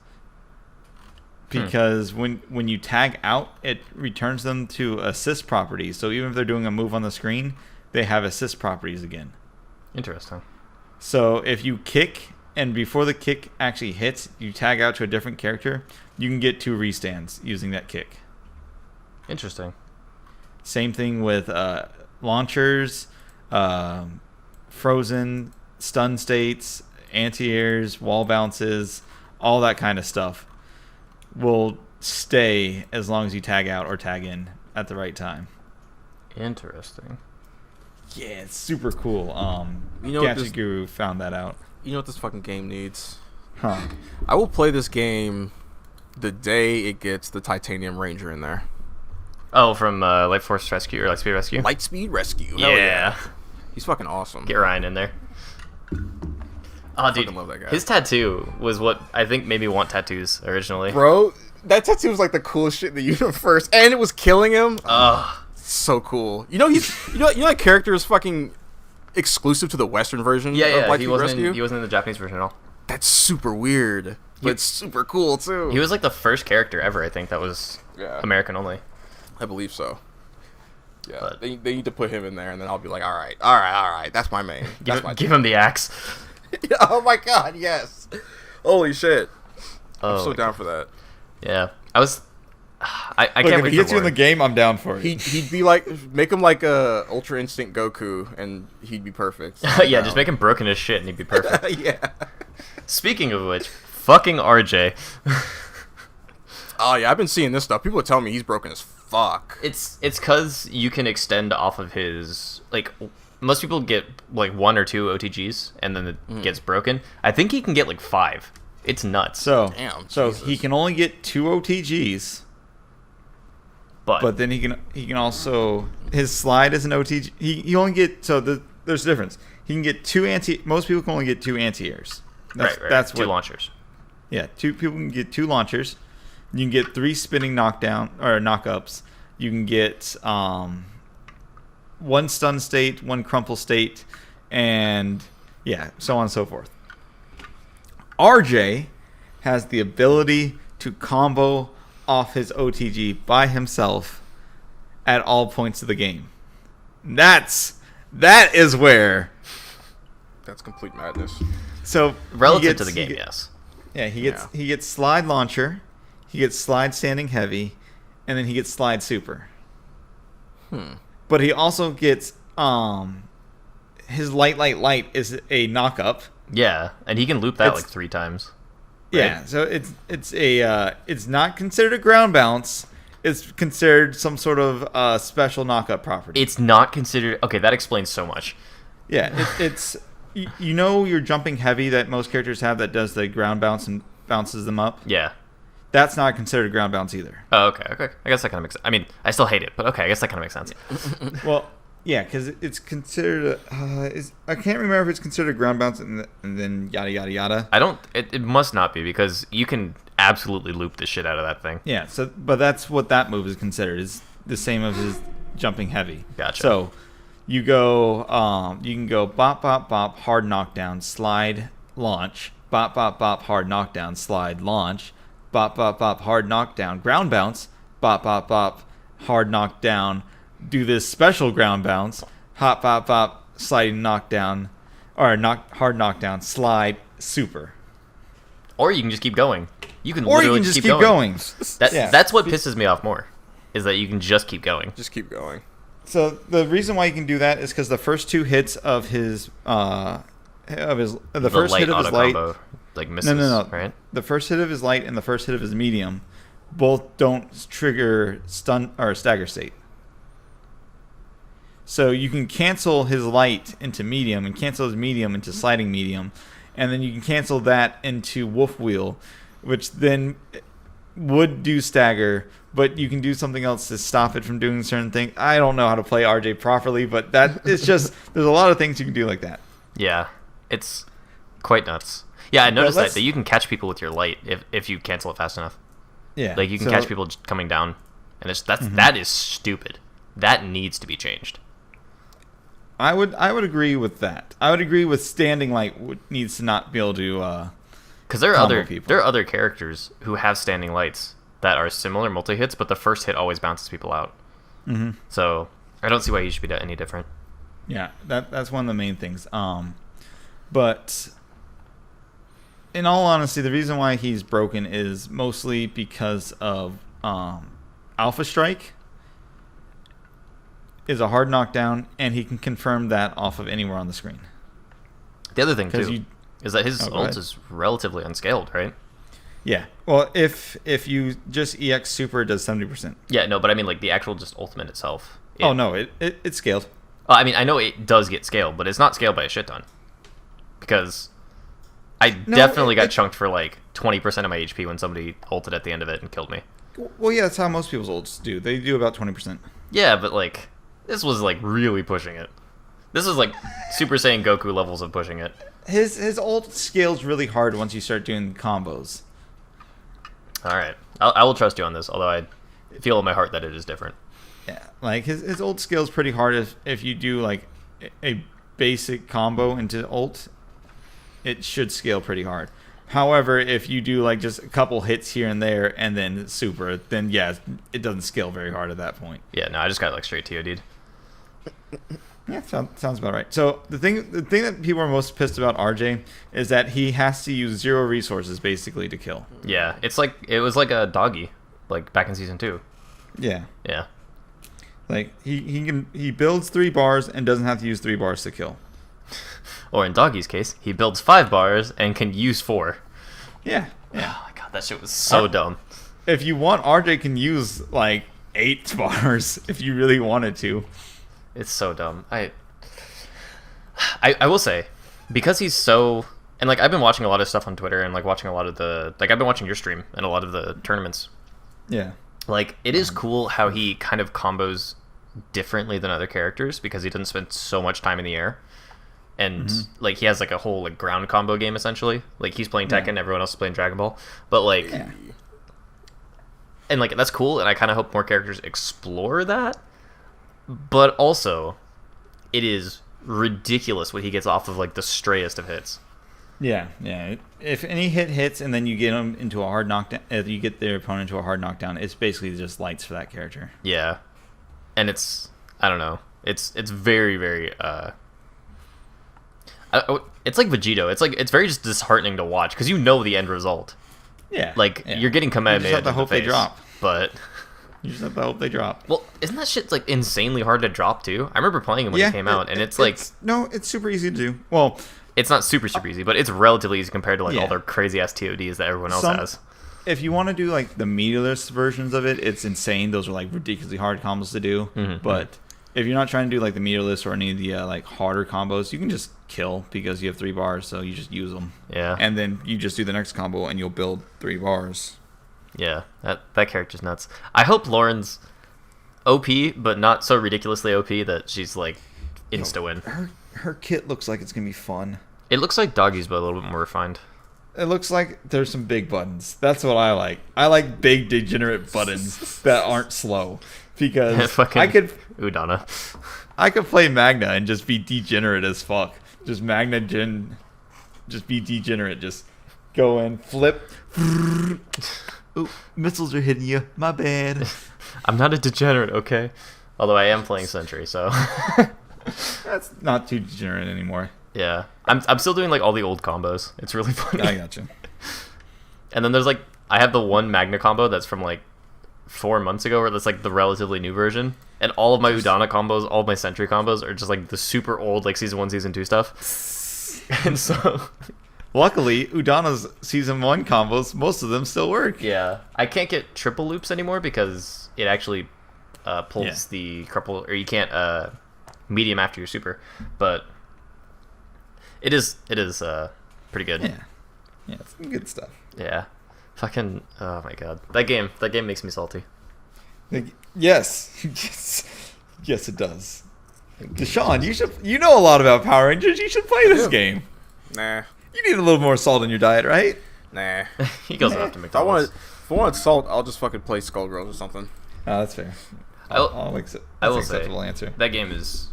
because when you tag out, it returns them to assist properties. So even if they're doing a move on the screen, they have assist properties again. Interesting. So if you kick and before the kick actually hits, you tag out to a different character, you can get 2 restands using that kick. Interesting. Same thing with launchers, frozen, stun states, anti-airs, wall bounces, all that kind of stuff will stay as long as you tag out or tag in at the right time. Interesting. Yeah, it's super cool. You know what Gacha this- Guru found that out. You know what this fucking game needs? Huh. I will play this game the day it gets the Titanium Ranger in there. Oh, from Light Force Rescue or Lightspeed Rescue? Lightspeed Rescue. Hell Yeah. He's fucking awesome. Get Ryan in there. Oh, dude. fucking love that guy. His tattoo was what I think made me want tattoos originally. Bro, that tattoo was like the coolest shit in the universe, and it was killing him. Ugh. So cool. You know that character is fucking exclusive to the Western version. Yeah, of yeah. Lightspeed He wasn't. Rescue. He wasn't in the Japanese version at all. That's super weird, but it's super cool too. He was like the first character ever, I think, that was Yeah. American only. I believe so. Yeah, But- they need to put him in there, and then I'll be like, all right, that's my main. That's my Give him the axe. Oh my god, yes. Holy shit. Oh, I'm so down for that. yeah. I was. I Look, can't if wait he for gets you in more. the game, I'm down for it. He'd be like, make him like a Ultra Instinct Goku, and he'd be perfect. Yeah, just make him broken as shit and he'd be perfect. Yeah. Speaking of which, fucking RJ. Oh yeah, I've been seeing this stuff. People are telling me he's broken as fuck. It's because you can extend off of his, like, most people get like 1 or 2 OTGs and then it gets broken. I think he can get like 5. It's nuts. So, Damn, so Jesus. he can only get 2 OTGs, but then he can also, his slide is an OTG. He only get, so there's a difference. He can get 2 most people can only get 2 anti-airs. right. That's 2 what, launchers. Yeah, 2 people can get 2 launchers. You can get 3 spinning knockdown or knockups. You can get 1 stun state, 1 crumple state, and yeah, so on and so forth. RJ has the ability to combo off his OTG by himself at all points of the game. That is where. That's complete madness. So Relative to the game, yes. Yeah, he gets slide launcher, he gets slide standing heavy, and then he gets slide super. But he also gets his light is a knock-up. Yeah, and he can loop that It's- like 3 times. Yeah, so it's not considered a ground bounce. It's considered some sort of special knock-up property. It's not considered... Okay, that explains so much. Yeah, it's you know your jumping heavy that most characters have that does the ground bounce and bounces them up. Yeah. That's not considered a ground bounce either. Oh, okay. I guess that kind of makes sense. I mean, I still hate it, but okay, I guess that kind of makes sense. Well, yeah, because it's considered. I can't remember if it's considered a ground bounce and then yada yada yada. I don't... It must not be, because you can absolutely loop the shit out of that thing. Yeah, but that's what that move is considered. Is the same as his jumping heavy. Gotcha. So you can go bop bop bop, hard knockdown, slide, launch, bop bop bop, hard knockdown, slide, launch, bop bop bop, hard knockdown, ground bounce, bop bop bop, hard knockdown, do this special ground bounce, hop bop bop, sliding knockdown, or hard knockdown, slide, super. Or you can just keep going. You can Or you literally can just keep going. That's what pisses me off more, is that you can just keep going. Just keep going. So the reason why you can do that is because the first 2 hits of his the first light hit of his auto light, combo, like misses, no, right? the first hit of his light and the first hit of his medium, both don't trigger stun or stagger state. So you can cancel his light into medium and cancel his medium into sliding medium, and then you can cancel that into wolf wheel, which then would do stagger, but you can do something else to stop it from doing certain things. I don't know how to play RJ properly, but that it's just there's a lot of things you can do like that. Yeah, it's quite nuts. Yeah, I noticed that you can catch people with your light if you cancel it fast enough. Yeah, Like you can catch people just coming down, and that is stupid. That needs to be changed. I would agree with that. I would agree with standing light needs to not be able to. Because there are combo other people. there are other characters who have standing lights that are similar multi hits, but the first hit always bounces people out. Mm-hmm. So I don't see why you should be any different. Yeah, that's one of the main things. But in all honesty, the reason why he's broken is mostly because of Alpha Strike is a hard knockdown, and he can confirm that off of anywhere on the screen. The other thing too is that his ult is relatively unscaled, right? Yeah. Well, if you just EX super, it does 70%. Yeah, no, but I mean like the actual just ultimate itself. It's scaled. I mean, I know it does get scaled, but it's not scaled by a shit ton. Because I definitely got chunked for like 20% of my HP when somebody ulted at the end of it and killed me. Well, yeah, that's how most people's ults do. They do about 20%. Yeah, but like this was like really pushing it. This is like Super Saiyan Goku levels of pushing it. His ult scales really hard once you start doing combos. All right, I will trust you on this. Although I feel in my heart that it is different. Yeah, like his ult scales pretty hard if you do like a basic combo into ult, it should scale pretty hard. However, if you do like just a couple hits here and there and then super, then yeah, it doesn't scale very hard at that point. Yeah, no, I just got like straight TOD'd. Yeah, sounds about right. So the thing that people are most pissed about RJ is that he has to use 0 resources basically to kill. Yeah, it was like a doggy, like back in season 2. Yeah. Yeah. Like he builds 3 bars and doesn't have to use 3 bars to kill. Or in Doggy's case, he builds 5 bars and can use 4. Yeah. Oh my god, that shit was so dumb. If you want, RJ can use like 8 bars if you really wanted to. It's so dumb. I will say, because he's so, and like I've been watching a lot of stuff on Twitter and like watching a lot of the, like I've been watching your stream and a lot of the tournaments. Yeah. Like it is cool how he kind of combos differently than other characters because he doesn't spend so much time in the air. And like he has like a whole like ground combo game essentially. Like he's playing Tekken, everyone else is playing Dragon Ball. But like, and like that's cool. And I kind of hope more characters explore that. But also, it is ridiculous what he gets off of like the strayest of hits. Yeah. If any hits and then you get him into a hard knockdown, if you get their opponent into a hard knockdown, it's basically just lights for that character. Yeah, and it's I don't know. It's very very. It's like Vegito. It's very just disheartening to watch because you know the end result. Yeah. Like you're getting Kamehameha you just have to hope they drop. But You just have to hope they drop. Well, isn't that shit like insanely hard to drop too? I remember playing it when it came out, and it's like no, it's super easy to do. Well, it's not super easy, but it's relatively easy compared to like Yeah. all their crazy ass TODs that everyone else has. If you want to do like the meterless versions of it, it's insane. Those are like ridiculously hard combos to do. But if you're not trying to do like the meterless or any of the like harder combos, you can just kill because you have 3 bars, so you just use them. Yeah. And then you just do the next combo and you'll build 3 bars. Yeah, that character's nuts. I hope Lauren's OP, but not so ridiculously OP that she's like insta win. Her kit looks like it's gonna be fun. It looks like Doggy's, but a little bit more refined. It looks like there's some big buttons. That's what I like. I like big degenerate buttons that aren't slow because Fucking I could Udana. play Magna and just be degenerate as fuck. Just Magna Gen, just be degenerate. Just go in, flip. Ooh, missiles are hitting you. My bad. I'm not a degenerate, okay? Although I am playing Sentry, so That's not too degenerate anymore. yeah. I'm still doing like all the old combos. It's really funny. I gotcha. And then there's like I have the one Magna combo that's from like 4 months ago, where that's like the relatively new version. And all of my Udana combos, all of my Sentry combos are just like the super old like season 1, season 2 stuff. And so Luckily, Udana's season 1 combos, most of them still work. yeah, I can't get triple loops anymore because it actually pulls the cripple, or you can't medium after your super. But it is pretty good. Yeah, it's some good stuff. Yeah. Fucking oh my god. That game makes me salty. Yes. Yes, it does. Deshaun, you know a lot about Power Rangers. You should play this game. Nah. You need a little more salt in your diet, right? Nah. He goes off to If I McDonald's. want salt, I'll just fucking play Skullgirls or something. Oh, that's fair. I'll- That's I an will say acceptable answer. that game is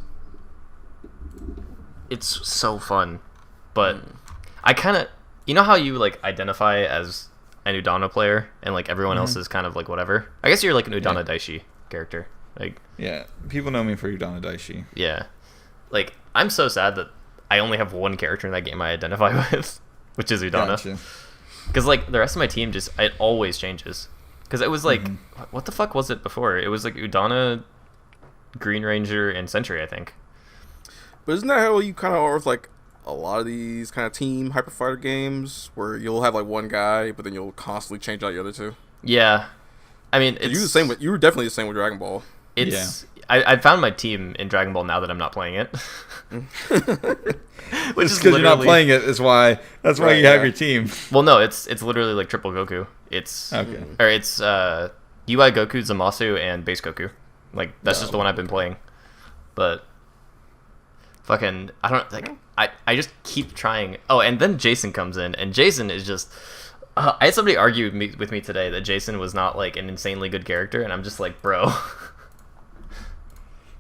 it's so fun, but I kind of how you like identify as an Udana player and like everyone else is kind of like whatever. I guess you're like an Udana Daishi character. Like Yeah, people know me for Udana Daishi. yeah, like I'm so sad that I only have one character in that game I identify with, which is Udana. Gotcha. Because like the rest of my team it always changes. Because it was like what the fuck was it before? It was like Udana, Green Ranger, and Sentry, I think. But isn't that how you kind of are with like a lot of these kind of team hyper fighter games, where you'll have like one guy, but then you'll constantly change out the other two? Yeah, I mean it's You were definitely the same with Dragon Ball. It's I found my team in Dragon Ball now that I'm not playing it. Which is Just because you're not literally playing it is why. That's why Right, you have yeah. your team. well, no, it's literally like triple Goku. It's Okay. or it's UI Goku, Zamasu, and Base Goku. Like that's just the one I've been playing. But fucking I don't like I just keep trying. Oh, and then Jason comes in, and Jason is just. I had somebody argue with me today that Jason was not like an insanely good character, and I'm just like, bro.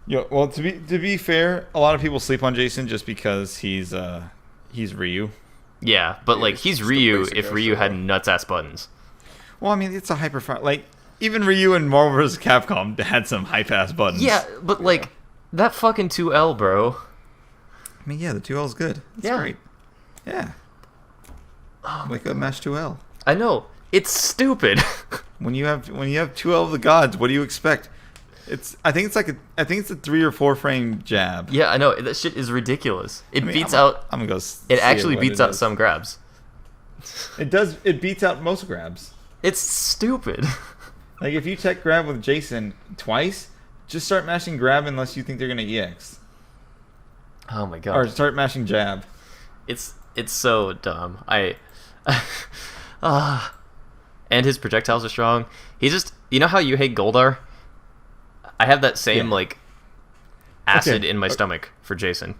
Well, to be fair, a lot of people sleep on Jason just because he's Ryu. Yeah, but like he's just the Ryu basic if ass Ryu shit. had nuts ass buttons. Well, I mean, it's a hyper like even Ryu in Marvel vs. Capcom had some hype ass buttons. Yeah, but like that fucking 2L, bro. I mean, yeah, the 2L is good. It's Yeah. great. Yeah. Like a Mesh 2L. I know it's stupid. When you have 2L of the gods, what do you expect? I think it's a 3 or 4 frame jab. Yeah, I know that shit is ridiculous. It I mean, beats I'm out. gonna go. It actually beats out some grabs. It does. It beats out most grabs. It's stupid. Like if you tech grab with Jason twice, just start mashing grab unless you think they're gonna EX, Oh my or god, start mashing jab. it's so dumb. And his projectiles are strong. He just, you know how you hate Goldar? I have that same Yeah. like acid Okay. in my stomach for Jason.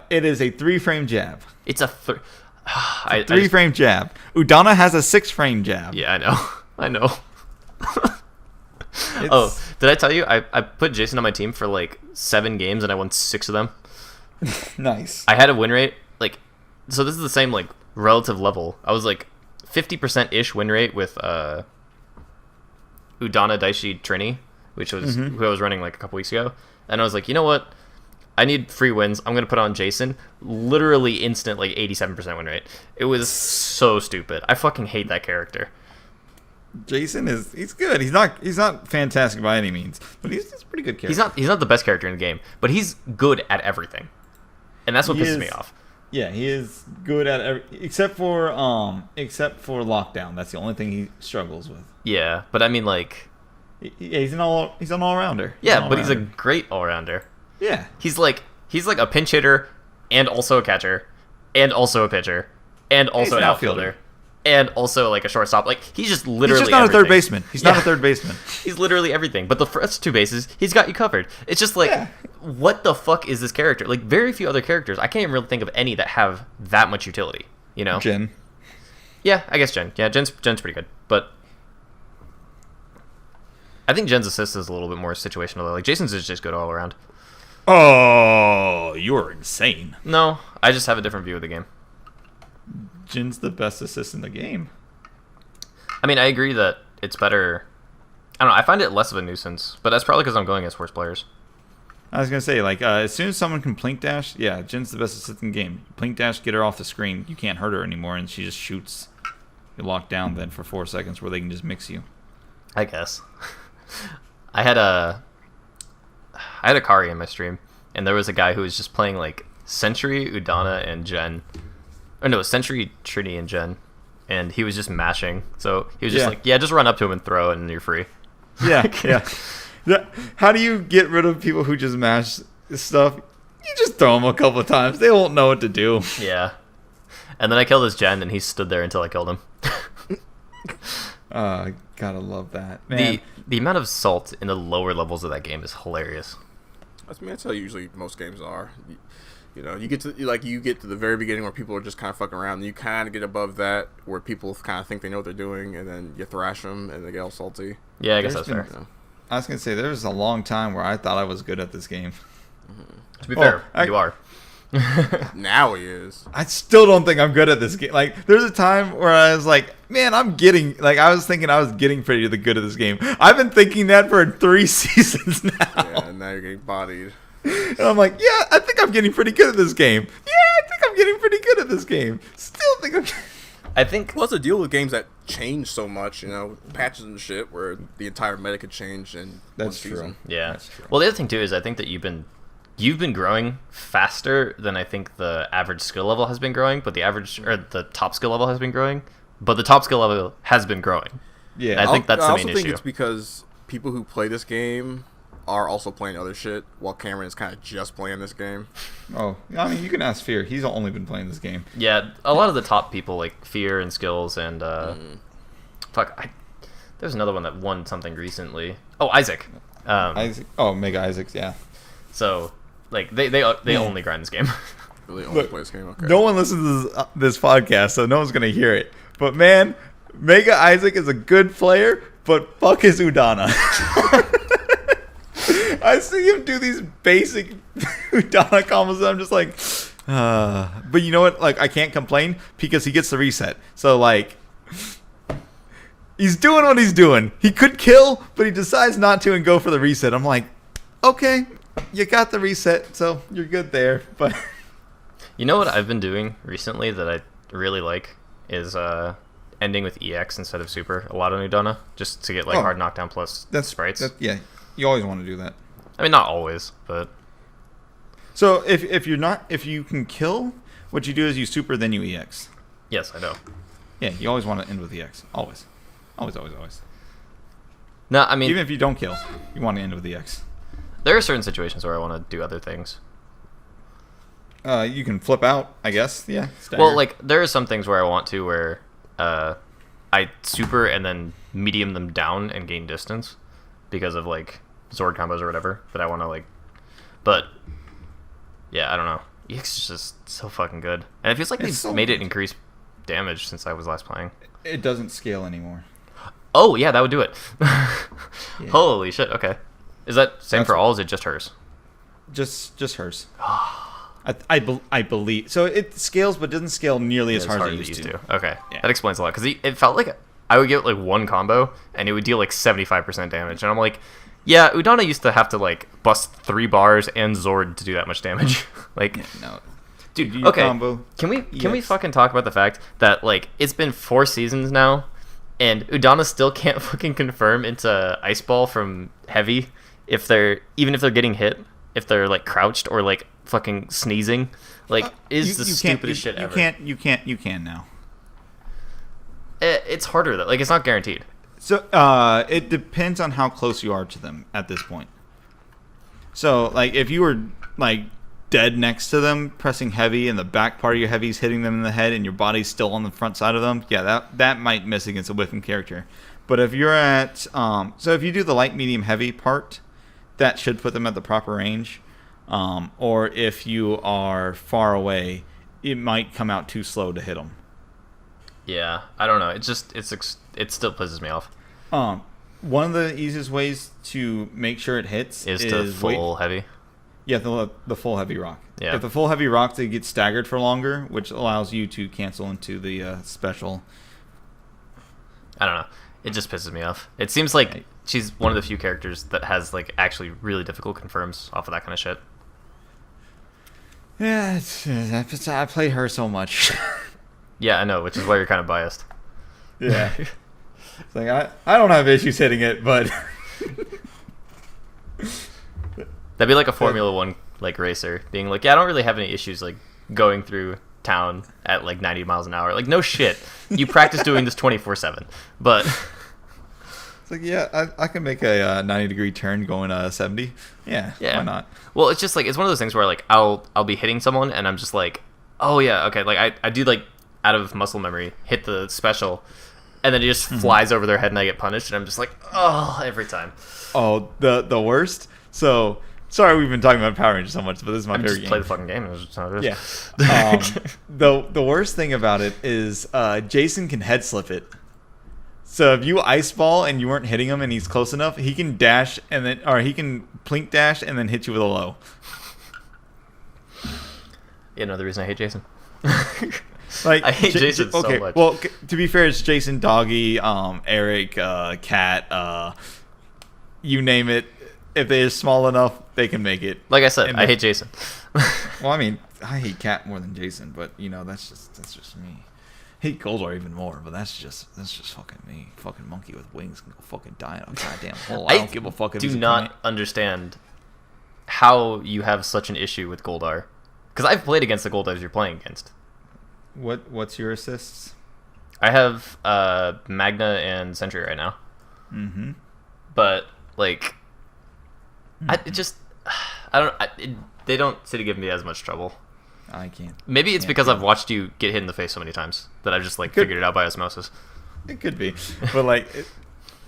It is a 3 frame jab. It's a 3 frame jab. Udana has a 6 frame jab. Yeah, I know. I know. It's- Oh, did I tell you? I put Jason on my team for like 7 games and I won 6 of them. Nice. I had a win rate like, so this is the same like relative level. I was like 50% ish win rate with Udana Daishi Trini, which was who I was running like a couple weeks ago. And I was like, you know what? I need free wins. I'm gonna put on Jason. Literally instant like 87% win rate. It was so stupid. I fucking hate that character. Jason he's good. He's not fantastic by any means, but he's a pretty good character. He's not the best character in the game, but he's good at everything, and that's what pisses me off. Yeah, he is good at except for lockdown. That's the only thing he struggles with. Yeah, but I mean, like, he's an all-rounder. Yeah, but he's a great all-rounder. Yeah, he's like a pinch hitter, and also a catcher, and also a pitcher, and also an outfielder, and also like a shortstop. Like, he's just literally. He's just not everything. a third baseman. He's not a third baseman. He's literally everything. But the first two bases, he's got you covered. It's just like, what the fuck is this character? Like, very few other characters. I can't even really think of any that have that much utility. You know? Jen. Yeah, I guess Jen. Yeah, Jen's pretty good, but I think Jen's assist is a little bit more situational. Like, Jason's is just good all around. Oh, you're insane. No, I just have a different view of the game. Jin's the best assist in the game. I mean, I agree that it's better. I don't know. I find it less of a nuisance, but that's probably because I'm going against worse players. I was gonna say, like, as soon as someone can plink dash, yeah, Jin's the best assist in the game. Plink dash, get her off the screen. You can't hurt her anymore, and she just shoots. You're locked down then for 4 seconds, where they can just mix you. I guess. I had a Kari in my stream, and there was a guy who was just playing like Sentry, Udana, and Jen. Or no, Sentry, Trini, and Jen. And he was just mashing. So he was just like, just run up to him and throw it, and you're free. Yeah, yeah. How do you get rid of people who just mash stuff? You just throw them a couple of times. They won't know what to do. Yeah. And then I killed his Jen, and he stood there until I killed him. Gotta love that, man. The amount of salt in the lower levels of that game is hilarious. That's how usually most games are. You know, you get to the very beginning where people are just kind of fucking around, and you kind of get above that where people kind of think they know what they're doing, and then you thrash them, and they get all salty. Yeah, I guess that's fair. You know. I was gonna say there was a long time where I thought I was good at this game. To be fair, you are. Now he is. I still don't think I'm good at this game. Like, there's a time where I was like, man, I was thinking I was getting pretty good at this game. I've been thinking that for 3 seasons now. Yeah, and now you're getting bodied. And I'm like, yeah, I think I'm getting pretty good at this game. Yeah, I think I'm getting pretty good at this game. Still think I'm... I think... Well, that's the deal with games that change so much, you know, patches and shit, where the entire meta could change in one season. Yeah. That's true. Well, the other thing, too, is I think that you've been growing faster than I think the average skill level has been growing, but the top skill level has been growing, but the top skill level has been growing. Yeah. I think that's the main issue. I also think it's because people who play this game are also playing other shit, while Cameron is kind of just playing this game. Oh, I mean, you can ask Fear. He's only been playing this game. Yeah, a lot of the top people, like Fear and Skills and... there's another one that won something recently. Oh, Isaac. Isaac. Oh, Mega Isaacs, yeah. So, like, they only grind this game. Really only play this game? Okay. No one listens to this podcast, so no one's going to hear it. But, man, Mega Isaac is a good player, but fuck his Udana. I see him do these basic Udana combos, and I'm just like, But you know what? Like, I can't complain because he gets the reset. So, like, he's doing what he's doing. He could kill, but he decides not to and go for the reset. I'm like, okay, you got the reset, so you're good there. But you know what I've been doing recently that I really like is ending with EX instead of Super. A lot of Udana, just to get like hard knockdown plus sprites. Yeah, you always want to do that. I mean, not always, but so if you can kill, what you do is you Super, then you EX. Yes, I know. Yeah, you always want to end with EX. Always. Always. No, I mean, even if you don't kill, you want to end with EX. There are certain situations where I want to do other things. You can flip out, I guess. Yeah. Stagger. Well, like, there are some things where I want to where I Super and then medium them down and gain distance because of, like, Zord combos or whatever that I want to, like... But, yeah, I don't know. EX is just so fucking good. And it feels like they've made it increase damage since I was last playing. It doesn't scale anymore. Oh, yeah, that would do it. Yeah. Holy shit, okay. Is that same for all, or is it just hers? Just hers. I believe. So it scales, but doesn't scale nearly as hard as it used to. Okay, yeah. That explains a lot. Because it felt like I would get like one combo, and it would deal like 75% damage. And I'm like, yeah, Udana used to have to like bust 3 bars and Zord to do that much damage. Like, no. Dude, okay. Combo, can we fucking talk about the fact that like it's been 4 seasons now, And Udana still can't fucking confirm into Ice Ball from Heavy if they're getting hit, if they're like crouched or like fucking sneezing. Like is the stupidest shit ever. You can now. It's harder though. Like it's not guaranteed. So it depends on how close you are to them at this point. So like if you were like dead next to them, pressing heavy, and the back part of your heavy is hitting them in the head, and your body's still on the front side of them, yeah, that might miss against a whiffing character. But if you're at, so if you do the light, medium, heavy part, that should put them at the proper range. Or if you are far away, it might come out too slow to hit them. Yeah, I don't know. It still pisses me off. One of the easiest ways to make sure it hits is to full heavy. Yeah, the full heavy rock. Yeah. If the full heavy rock, they get staggered for longer, which allows you to cancel into the special. I don't know. It just pisses me off. It seems like she's one of the few characters that has like actually really difficult confirms off of that kind of shit. Yeah, I play her so much. Yeah, I know, which is why you're kind of biased. Yeah. It's like I don't have issues hitting it, but that'd be like a Formula One like racer being like, yeah, I don't really have any issues like going through town at like 90 miles an hour. Like, no shit. You practice doing this 24/7. But it's like, yeah, I can make a 90-degree turn going 70. Yeah, why not? Well, it's just like it's one of those things where like I'll be hitting someone and I'm just like, oh yeah, okay. Like I do like out of muscle memory hit the special, and then it just flies over their head and I get punished, and I'm just like, oh, every time. Oh, the worst. So sorry, we've been talking about Power Rangers so much, but this is my favorite game. Play the fucking game. That's how it is. Yeah. The worst thing about it is Jason can head slip it. So if you ice ball and you weren't hitting him and he's close enough, he can dash he can plink dash and then hit you with a low. Yeah, another reason I hate Jason. Like I hate Jason so much. Well, to be fair, it's Jason, Doggy, Eric, Cat, you name it. If they're small enough, they can make it. Like I said, I hate Jason. Well, I mean, I hate Cat more than Jason, but you know that's just me. I hate Goldar even more, but that's just fucking me. Fucking monkey with wings can go fucking die in a goddamn hole. I don't give a fuck. Do not understand how you have such an issue with Goldar, because I've played against the Goldars you're playing against. What's your assists? I have Magna and Sentry right now. Mm-hmm. But like, they don't seem to give me as much trouble. I can't. Maybe it's because I've watched you get hit in the face so many times that I've just like figured it out by osmosis. It could be, but like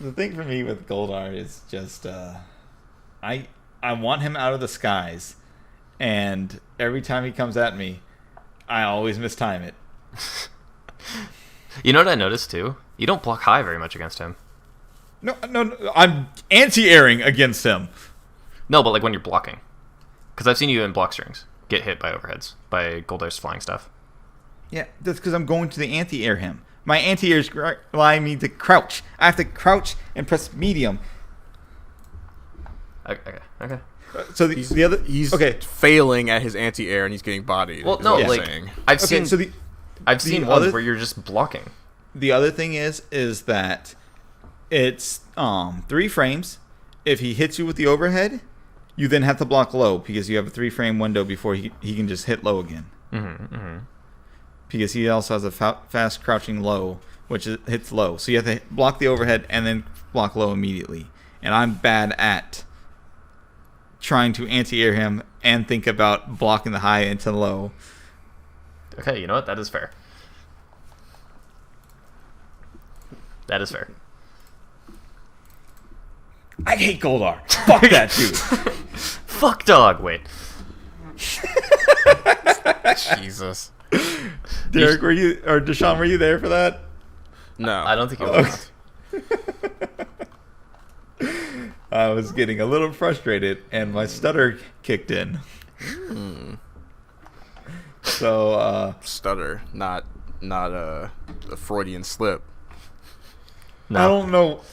the thing for me with Goldar is just I want him out of the skies, and every time he comes at me, I always mistime it. You know what I noticed too? You don't block high very much against him. No, I'm anti-airing against him. No, but like when you're blocking, because I've seen you in block strings get hit by overheads by Goldar's flying stuff. Yeah, that's because I'm going to the anti-air him. My anti-air is allowing me to crouch. I have to crouch and press medium. Okay. So he's failing at his anti-air and he's getting bodied. Well, no, like saying. I've seen ones where you're just blocking. The other thing is that it's 3 frames. If he hits you with the overhead, you then have to block low because you have a 3-frame window before he can just hit low again. Mm-hmm. Because he also has a fast crouching low, which hits low. So you have to block the overhead and then block low immediately. And I'm bad at trying to anti-air him and think about blocking the high into low. Okay, you know what? That is fair. That is fair. I hate Goldar. Fuck that dude. Fuck dog. Wait. Jesus. Derek, were you or Deshaun? Were you there for that? No, I don't think it was. I was getting a little frustrated, and my stutter kicked in. So stutter, not a Freudian slip. No.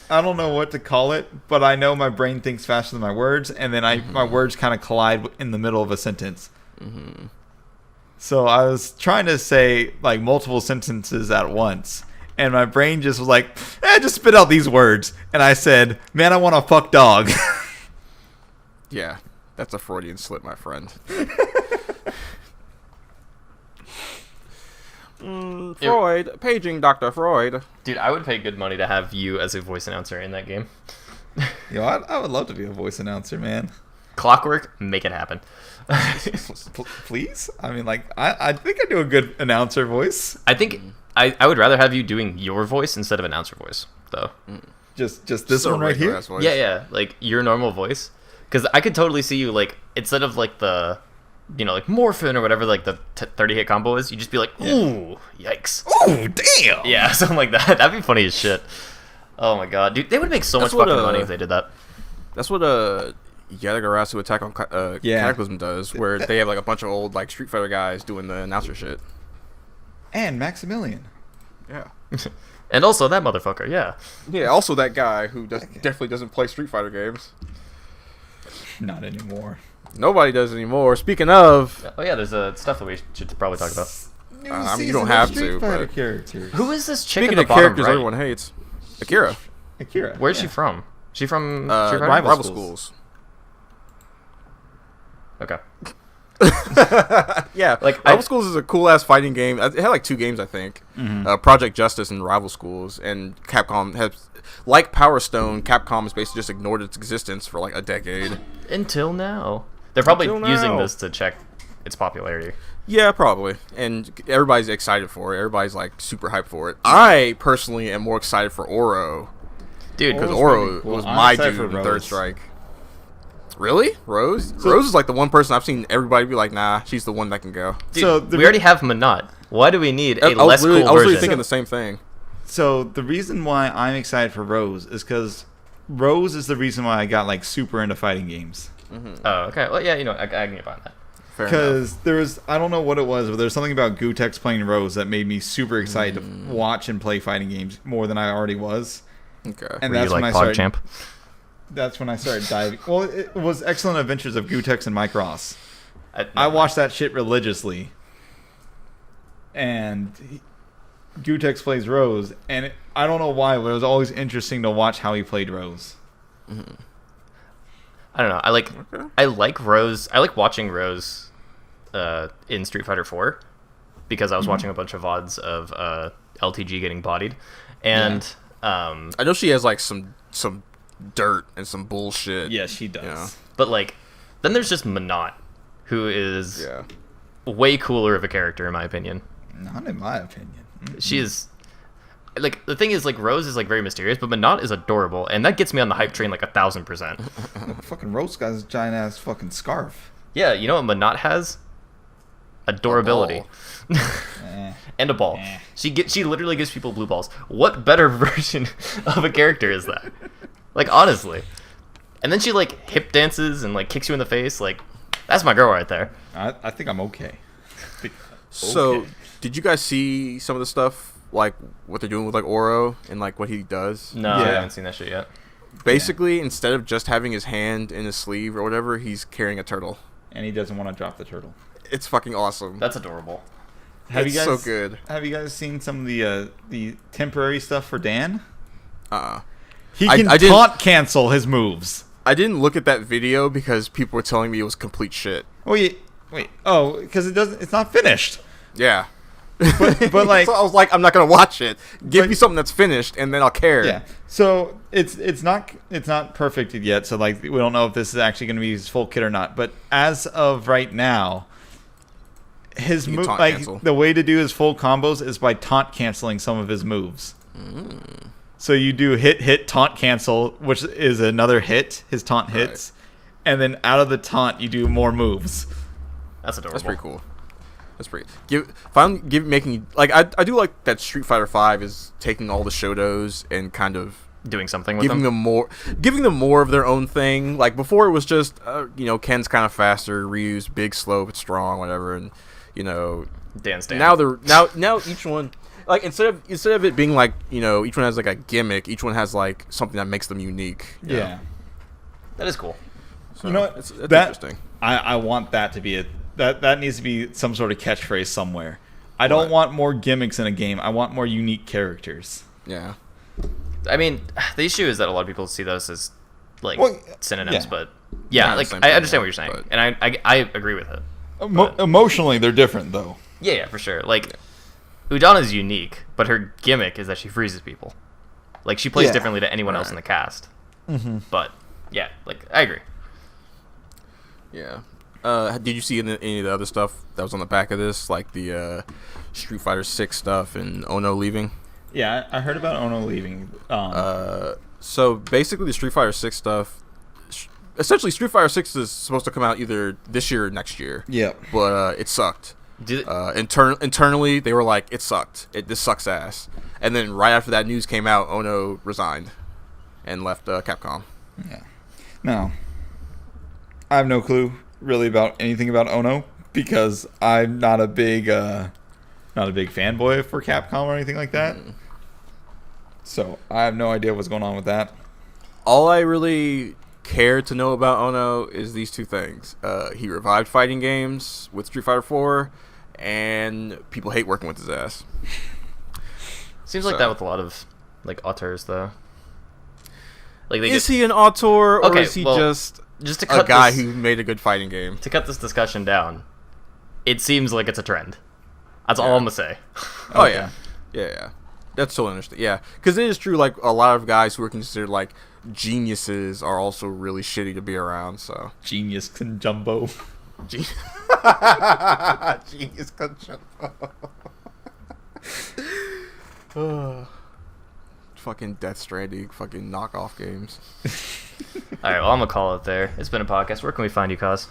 I don't know what to call it, but I know my brain thinks faster than my words, and then my words kind of collide in the middle of a sentence. Mm-hmm. So I was trying to say like multiple sentences at once, and my brain just was like, just spit out these words. And I said, man, I want to fuck dog. Yeah, that's a Freudian slip, my friend. Freud, paging Dr. Freud. Dude, I would pay good money to have you as a voice announcer in that game. I would love to be a voice announcer, man. Clockwork, make it happen. Please? I mean, like, I think I do a good announcer voice. I think I would rather have you doing your voice instead of announcer voice, though. Just this So one right here? regular-ass voice. Yeah, like your normal voice. Because I could totally see you, like, instead of like the, like Morphin or whatever, like the 30-hit combo is, you just be like, ooh, yikes. Oh, damn! Yeah, something like that. That'd be funny as shit. Oh my god, dude, they would make so much fucking money if they did that. That's what Yatagarasu Attack on Cataclysm does, where they have like a bunch of old like Street Fighter guys doing the announcer shit. And Maximilian. Yeah. And also that motherfucker, yeah. Yeah, also that guy who definitely doesn't play Street Fighter games. Not anymore. Nobody does anymore. Speaking of... Oh yeah, there's stuff that we should probably talk about. I mean, you don't have to, but... Characters. Who is this chick Speaking at of the bottom characters right? everyone hates, Akira. Akira. Where's she from? She from Street Fighter? Rival Rival Schools. Schools. Okay. Yeah, Like, Rival Schools is a cool ass fighting game. It had like 2 games, I think. Mm-hmm. Project Justice and Rival Schools, and Capcom has, like Power Stone, Capcom has basically just ignored its existence for like a decade. Until now. They're probably Until using now. this to check its popularity. Yeah, probably, and everybody's excited for it. Everybody's like super hyped for it. I personally am more excited for Oro Dude, because Oro's Oro pretty cool. was I'm my excited dude for in Third Rose. Strike. Really, Rose? Rose is like the one person I've seen everybody be like, nah, she's the one that can go. dude, So we already have Manat. Why do we need a I was less cool literally version? thinking the same thing. So the reason why I'm excited for Rose is because Rose is the reason why I got like super into fighting games. Oh, okay. Well, yeah, I can get behind that. Fair enough. Because there was, I don't know what it was, but there's something about Gutex playing Rose that made me super excited to watch and play fighting games more than I already was. Okay. And Were that's you when I like started. PogChamp? That's when I started diving. Well, it was Excellent Adventures of Gutex and Mike Ross. I no. watched that shit religiously. And Gutex plays Rose, and I don't know why, but it was always interesting to watch how he played Rose. I don't know. I like Rose. I like watching Rose in Street Fighter 4 because I was watching a bunch of VODs of LTG getting bodied, and I know she has like some dirt and some bullshit. Yes, she does. Yeah. but like then there's just Manat, who is Yeah. way cooler of a character in my opinion. Not in my opinion. She is like the thing is like Rose is like very mysterious, but Manat is adorable, and that gets me on the hype train like 1000%. Fucking Rose guy's a giant ass fucking scarf. Yeah, you know what Manat has? Adorability. Eh. And a ball. Eh. She literally gives people blue balls. What better version of a character is that? Like honestly. And then she like hip dances and like kicks you in the face. Like that's my girl right there. I think I'm okay. So, Okay. did you guys see some of the stuff, like what they're doing with like Oro and like what he does? No, I Yeah. haven't seen that shit yet. Basically, instead of just having his hand in his sleeve or whatever, he's carrying a turtle. And he doesn't want to drop the turtle. It's fucking awesome. That's adorable. Have It's you guys so good. Have you guys seen some of the temporary stuff for Dan? He I can didn't- taunt cancel his moves. I didn't look at that video because people were telling me it was complete shit. Wait. Oh, because it's not finished. Yeah. But like, So I was like, I'm not gonna watch it. Give But- me something that's finished, and then I'll care. yeah. So it's not perfected yet. So like, we don't know if this is actually going to be his full kit or not. But as of right now, his You can move, taunt like cancel. the way to do his full combos is by taunt canceling some of his moves. So you do hit taunt cancel, which is another hit. His taunt hits, and then out of the taunt you do more moves. That's adorable. That's pretty cool. That's pretty. Making like I do like that Street Fighter V is taking all the Shotos and kind of Doing something with giving them. them more of their own thing. Like before, it was just Ken's kind of faster, Ryu's big, slow but strong, whatever, and Dance Dan. now each one. Like instead of it being like each one has like a gimmick, each one has like something that makes them unique. you know? Yeah. That is cool. So You know what? It's That- interesting. I want that to be that needs to be some sort of catchphrase somewhere. I don't What? want more gimmicks in a game. I want more unique characters. Yeah. I mean, the issue is that a lot of people see those as like Well, synonyms, yeah. but yeah, Kinda like same I thing, understand yeah, what you're saying, but- and I agree with it. Emotionally, they're different, though. Yeah, for sure. Like Udana's unique, but her gimmick is that she freezes people. Like she plays Yeah. differently to anyone else in the cast. Mm-hmm. But yeah, like I agree. Yeah. Did you see any of the other stuff that was on the back of this, like the Street Fighter 6 stuff and Ono leaving? Yeah, I heard about Ono leaving. So basically, the Street Fighter 6 stuff. Essentially, Street Fighter 6 is supposed to come out either this year or next year. Yeah. But it sucked. Did Internally, they were like, it sucked. This sucks ass. And then right after that news came out, Ono resigned and left Capcom. Yeah. No. I have no clue really about anything about Ono because I'm not a big fanboy for Capcom or anything like that. So I have no idea what's going on with that. All I really care to know about Ono is these two things. He revived fighting games with Street Fighter 4, and people hate working with his ass. seems like that with a lot of like auteurs though. Like Is he an auteur, or Okay, is he well, just to a cut guy this, who made a good fighting game? to cut this discussion down? It seems like it's a trend. That's all I'm gonna say. Oh, Okay. yeah. That's totally understand. Yeah, because it is true. Like a lot of guys who are considered like geniuses are also really shitty to be around. So Genius and Jumbo. genius conjunto. Fucking Death Stranding, fucking knockoff games. All right, well I'm gonna call it there. It's been a podcast. Where can we find you, Cos?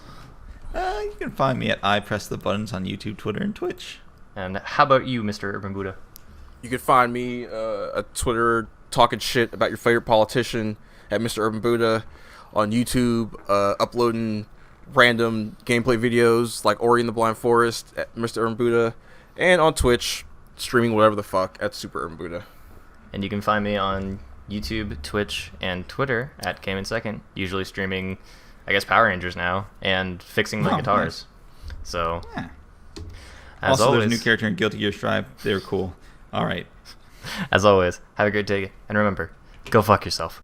You can find me at I Press the Buttons on YouTube, Twitter, and Twitch. And how about you, Mr. Urban Buddha? You can find me at Twitter talking shit about your favorite politician at Mr. Urban Buddha, on YouTube uploading random gameplay videos like Ori and the Blind Forest at Mr. Urban Buddha, and on Twitch streaming whatever the fuck at Super Urban Buddha. And you can find me on YouTube, Twitch, and Twitter at Came in Second, usually streaming, I guess, Power Rangers now, and fixing my guitars. So, Yeah. as Also, always, there's a new character in Guilty Gear Strive. They're cool. All right. as always, have a great day, and remember, go fuck yourself.